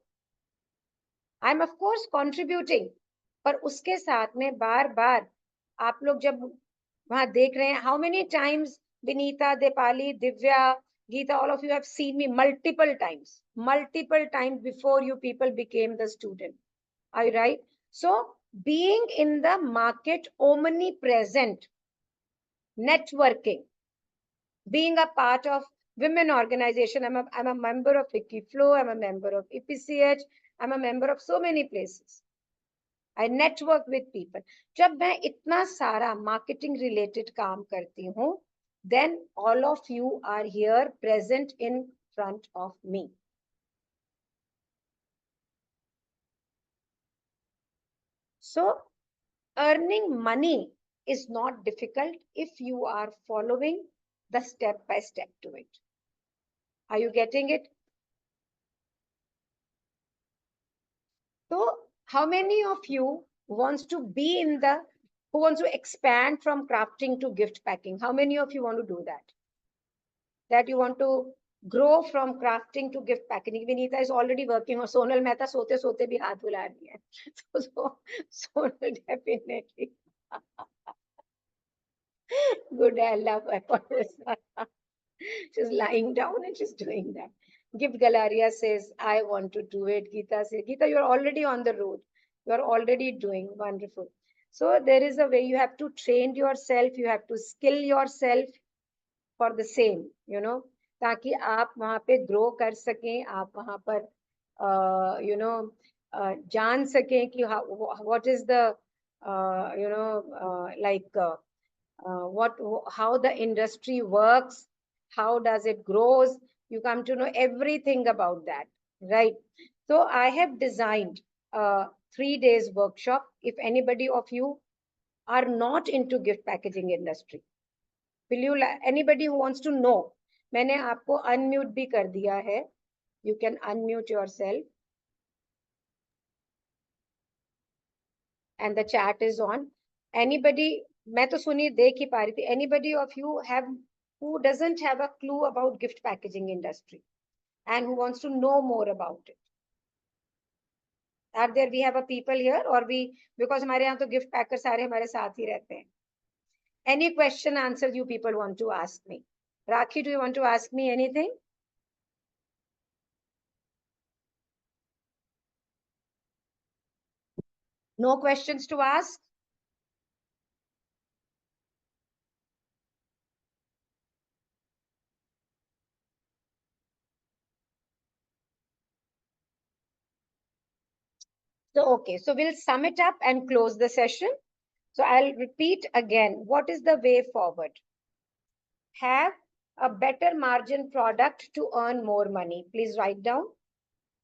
I'm of course contributing, पर उसके साथ में बार बार आप लोग जब वहां देख रहे हैं, how many times Vinita, Dipali, Divya, Geeta, all of you have seen me multiple times before you people became the student. Are you right? So being in the market, omnipresent, networking, being a part of women organization. I'm a member of Wikiflow, I'm a member of EPCH, I'm a member of so many places. I network with people. जब मैं इतना सारा marketing related काम करती हूँ, then all of you are here present in front of me. So earning money is not difficult if you are following the step by step to it. Are you getting it? So how many of you wants to be in the, who wants to expand from crafting to gift packing? How many of you want to do that? That you want to grow from crafting to gift packing? Vinita is already working on. Sonal Mehta sote sote bhi haath hula rahi hai. So Sonal definitely. Good, I love her. She's lying down and she's doing that. Gift Galaria says, I want to do it. Geeta says, Geeta, you're already on the road. You're already doing wonderful. So there is a way you have to train yourself. You have to skill yourself for the same, you know, ताकि आप वहाँ पे grow कर सकें, आप वहाँ पर, you know, जान सकें कि what is the, you know, like, how the industry works, how does it grows. You come to know everything about that, right? So I have designed a 3 days workshop. If anybody of you are not into gift packaging industry, will you, anybody who wants to know, मैंने आपको unmute भी कर दिया है. You can unmute yourself. And the chat is on. Anybody, मैं तो सुनी देख ही पा रही थी. Anybody of you have, who doesn't have a clue about gift packaging industry and who wants to know more about it? Are there, we have a people here, or we, because हमारे यहाँ तो gift packers सारे हमारे साथ ही रहते हैं. Any question, answer you people want to ask me? Rakhi, do you want to ask me anything? No questions to ask? So, okay, so we'll sum it up and close the session. So I'll repeat again, what is the way forward? Have a better margin product to earn more money. Please write down.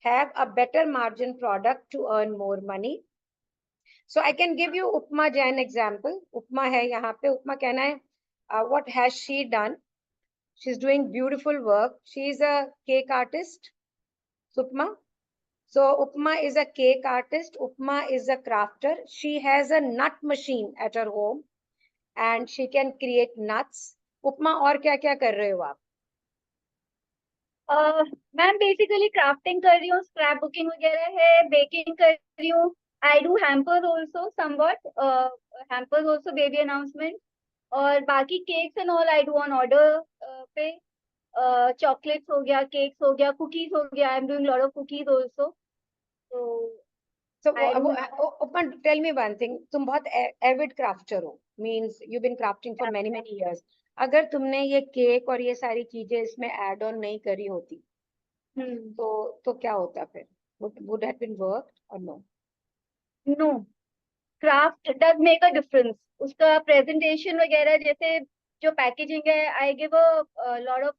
Have a better margin product to earn more money. So I can give you Upma Jain example. Upma hai yahan pe. Upma kehna hai, what has she done? She's doing beautiful work. She's a cake artist. Upma. So Upma is a cake artist. Upma is a crafter. She has a nut machine at her home and she can create nuts. Upma, और क्या क्या कर रहे हो आप? Ma'am basically crafting कर रही हूँ, स्क्रैप बुकिंग वगैरह है, बेकिंग कर रही हूँ. I do hampers also somewhat, hampers also baby announcement, और बाकी cakes and all I do on order पे. चॉकलेट्स हो गया, केक्स हो गया, कुकीज हो गया. I am doing lot of cookies also. So Upma, tell me one thing. तुम बहुत avid crafter हो, means you've been crafting for many years. अगर तुमने ये केक और ये सारी चीजें इसमें add on नहीं करी होती, तो क्या होता फिर? Would have been worked or no? No, craft does make a difference. उसका presentation वगैरह, जैसे जो packaging है, I give a lot of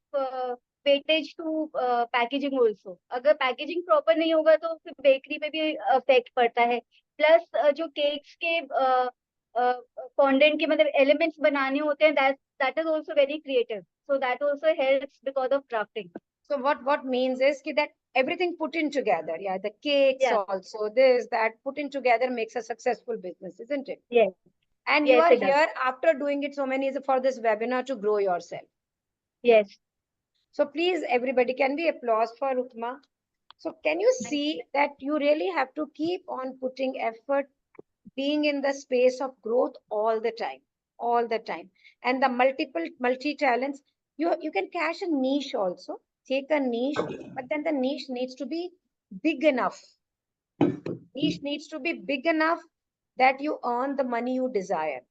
weightage to packaging also. अगर packaging proper नहीं होगा तो फिर bakery पे भी effect पड़ता है. Plus जो cakes के fondant के मतलब elements बनाने होते हैं, that is also very creative. So that also helps because of crafting. So what means is that everything put in together, yeah, the cakes Yeah. also, this, that, put in together makes a successful business, isn't it? Yes. And Yes, you are it does. here after doing it so many years for this webinar to grow yourself. Yes. So please, everybody, can we applause for Upma? So can you see that you really have to keep on putting effort, being in the space of growth all the time, and the multi-talents. You can cash a niche also, take a niche, but then the niche needs to be big enough. Niche needs to be big enough that you earn the money you desire,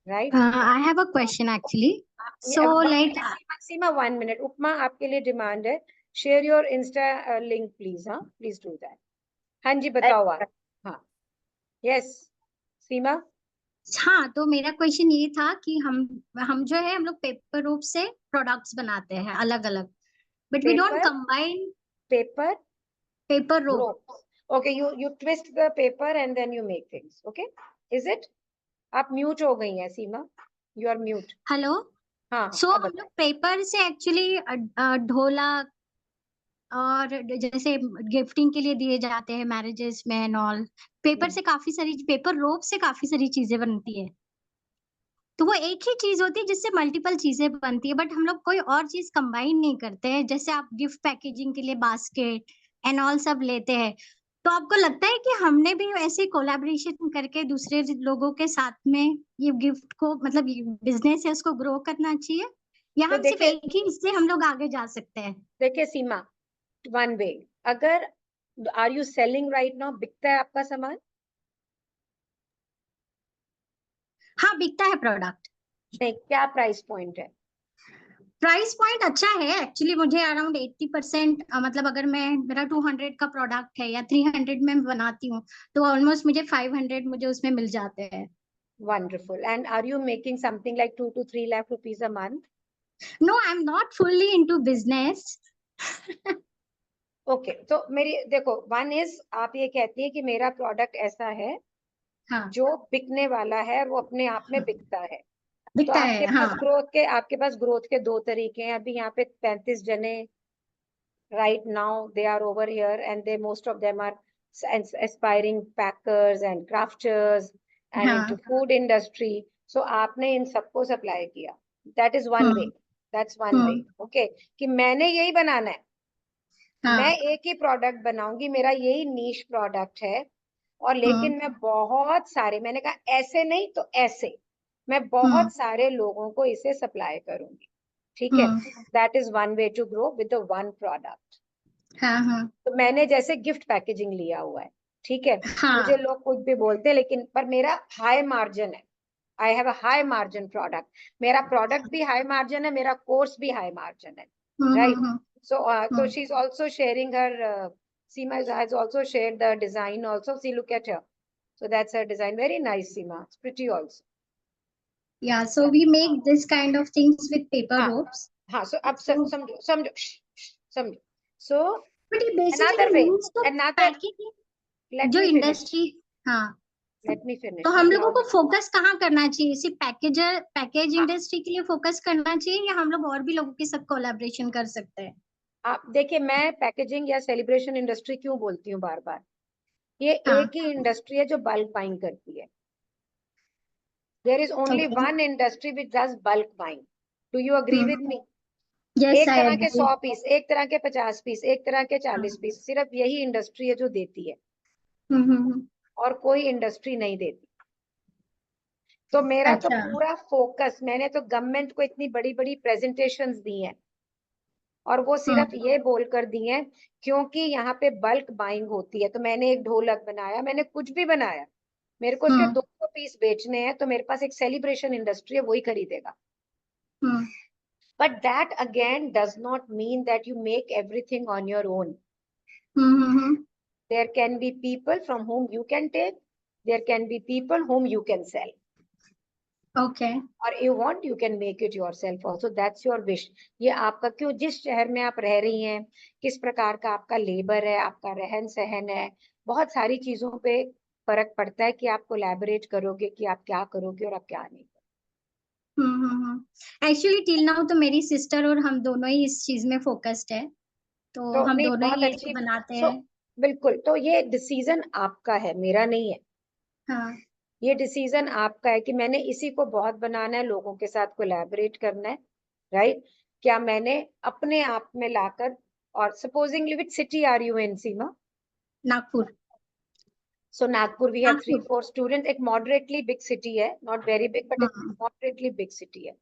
right? I have a question actually. So like Seema, 1 minute. Upma, आपके लिए demand है. Share your Insta link, please. हाँ, please do that. हाँ जी, बताओ आप. हाँ. Yes, सीमा. हाँ, तो मेरा क्वेश्चन ये था कि हम जो है हम लोग पेपर रोप से प्रोडक्ट्स बनाते हैं अलग अलग, but we don't combine paper rope. Okay, you twist the paper and then you make things. Okay, is it? आप म्यूट हो गई हैं सीमा. You are mute. हेलो. हाँ. सो हम लोग पेपर से एक्चुअली ढोलक और जैसे गिफ्टिंग के लिए दिए जाते हैं मैरिजेस में एंड ऑल, पेपर से काफी सारी, पेपर रोप से काफी सारी चीजें बनती है. तो वो एक ही चीज होती है जिससे मल्टीपल चीजें बनती है, बट हम लोग कोई और चीज कंबाइन नहीं करते हैं. जैसे आप गिफ्ट पैकेजिंग के लिए बास्केट एंड ऑल सब लेते हैं, तो आपको लगता है कि हमने भी ऐसे कोलैबोरेशन करके दूसरे लोगों के साथ में ये गिफ्ट को, मतलब बिजनेस है उसको ग्रो करना चाहिए, या हम सिर्फ एक ही इससे हम लोग आगे जा सकते हैं? देखिए सीमा, वन वे, अगर are you selling right now, बिकता है आपका सामान? हाँ, बिकता है प्रोडक्ट. नहीं, क्या प्राइस पॉइंट है? प्राइस पॉइंट अच्छा है एक्चुअली. मुझे अराउंड 80%, मतलब अगर मेरा 200 का प्रोडक्ट है या 300 में बनाती हूँ, तो ऑलमोस्ट मुझे 500 मुझे उसमें मिल जाते हैं. Wonderful. And are you making something like 2 to 3 lakh rupees a month? No, I'm not fully into business. Okay, तो मेरी देखो, वन इज, आप ये कहती है कि मेरा प्रोडक्ट ऐसा है हाँ, जो बिकने वाला है, वो अपने आप में बिकता है. बिकता तो है. हाँ, आपके पास ग्रोथ के दो तरीके हैं. अभी यहाँ पे 35 जने right now they are over here, and they, most of them are aspiring packers and crafters and into food industry. So आपने इन सबको सप्लाई किया. That is one way. That's one way. Okay, कि मैंने यही बनाना है. मैं एक ही प्रोडक्ट बनाऊंगी, मेरा यही नीश प्रोडक्ट है, और लेकिन मैं बहुत सारे, मैंने कहा ऐसे नहीं तो ऐसे, मैं बहुत सारे लोगों को इसे सप्लाई करूंगी. ठीक है, that is one way to grow with the one product. तो मैंने जैसे गिफ्ट पैकेजिंग लिया हुआ है, ठीक है. मुझे लोग कुछ भी बोलते हैं, लेकिन पर मेरा हाई मार्जिन है. I have a high margin product. मेरा प्रोडक्ट भी हाई मार्जिन है, मेरा कोर्स भी हाई मार्जिन है, right. So she's also sharing her, Seema has also shared the design also. See, look at her. So that's her design. Very nice, Seema. It's pretty also. Yeah, so we make this kind of things with paper ropes. हाँ, so अब समझो. So but ये basically another way, means तो let जो me industry, हाँ, let me finish. तो हम लोगों को फोकस कहाँ करना चाहिए? सिर्फ पैकेज इंडस्ट्री के लिए फोकस करना चाहिए, या हम लोग और भी लोगों के साथ कोलैबोरेशन कर सकते हैं? आप देखिए, मैं पैकेजिंग या सेलिब्रेशन इंडस्ट्री क्यों बोलती हूँ बार बार? ये एक ही इंडस्ट्री है जो बल्क बाइंग करती है. There is only one industry which does bulk buying. Do you agree with me? Yes, एक तरह के 100 पीस, एक तरह के 50 पीस, एक तरह के 40 पीस, सिर्फ यही इंडस्ट्री है जो देती है, और कोई इंडस्ट्री नहीं देती. तो मेरा तो पूरा फोकस, मैंने तो गवर्नमेंट को इतनी बड़ी बड़ी प्रेजेंटेशंस दी हैं, और वो सिर्फ ये बोलकर दी हैं क्योंकि यहाँ पे बल्क बाइंग होती है. तो मैंने एक ढोलक बनाया, मैंने कुछ भी बनाया, मेरे को उसके 200 पीस बेचने हैं, तो मेरे पास एक सेलिब्रेशन इंडस्ट्री है, वही खरीदेगा. But that again does not mean that you make everything on your own. There can be people from whom you can take, there can be people whom you can sell. Okay. Or you want, you can make it yourself also. That's your wish. ये आपका, क्यों, जिस शहर में आप रह रही हैं, किस प्रकार का आपका लेबर है, आपका रहन सहन है, बहुत सारी चीजों पे फर्क पड़ता है कि आप कोलैबोरेट करोगे, कि आप क्या करोगे और आप क्या नहीं. एक्चुअली टिल नाउ तो मेरी सिस्टर और हम दोनों ही इस चीज में फोकस्ड है, तो हम दोनों ही ये बनाते हैं. बिल्कुल. तो ये डिसीजन आपका है, मेरा नहीं है. हाँ, ये डिसीजन आपका है कि मैंने इसी को बहुत बनाना है, लोगों के साथ कोलैबोरेट करना है, राइट. क्या मैंने अपने आप में लाकर, और supposingly which city are you in Seema? Nagpur. So Nagpur, we have Nagpur. 3-4 students. एक moderately big city है, not very big, but एक moderately big city है.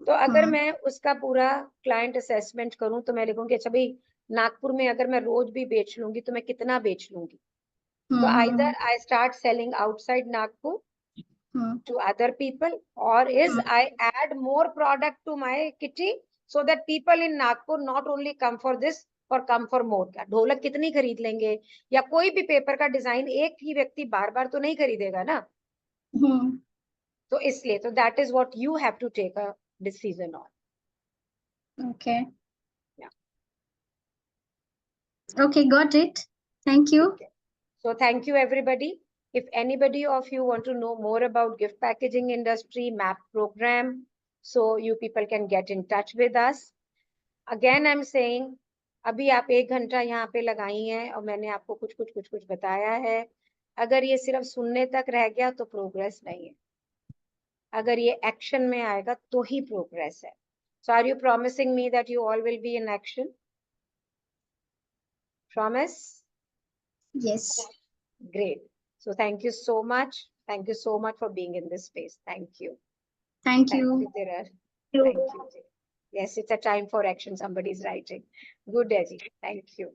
तो अगर मैं उसका पूरा client assessment करूं तो मैं लिखूंगी अच्छा भाई नागपुर में अगर मैं रोज भी बेच लूंगी तो मैं कितना बेच लूंगी. तो either I start selling outside Nagpur to other people, or is I add more product to my kitty so that people in Nagpur not only come for this or come for more. क्या ढोलक कितनी खरीद लेंगे, या कोई भी paper का design एक ही व्यक्ति बार बार तो नहीं खरीदेगा ना. तो इसलिए तो that is what you have to take a decision on. Okay. Yeah. Okay, got it. Thank you. Okay. So thank you everybody. If anybody of you want to know more about gift packaging industry, MAP program, so you people can get in touch with us. Again, I'm saying, अभी आप 1 घंटा यहाँ पे लगाई हैं और मैंने आपको कुछ बताया है. अगर ये सिर्फ सुनने तक रह गया तो प्रोग्रेस नहीं है. अगर ये एक्शन में आएगा तो ही प्रोग्रेस है. So are you promising me that you all will be in action? Promise? Yes. Great. So thank you so much. Thank you so much for being in this space. Thank you. Thank you. Dhirar. Thank you. Yes, it's a time for action. Somebody is writing. Good, Deji. Thank you.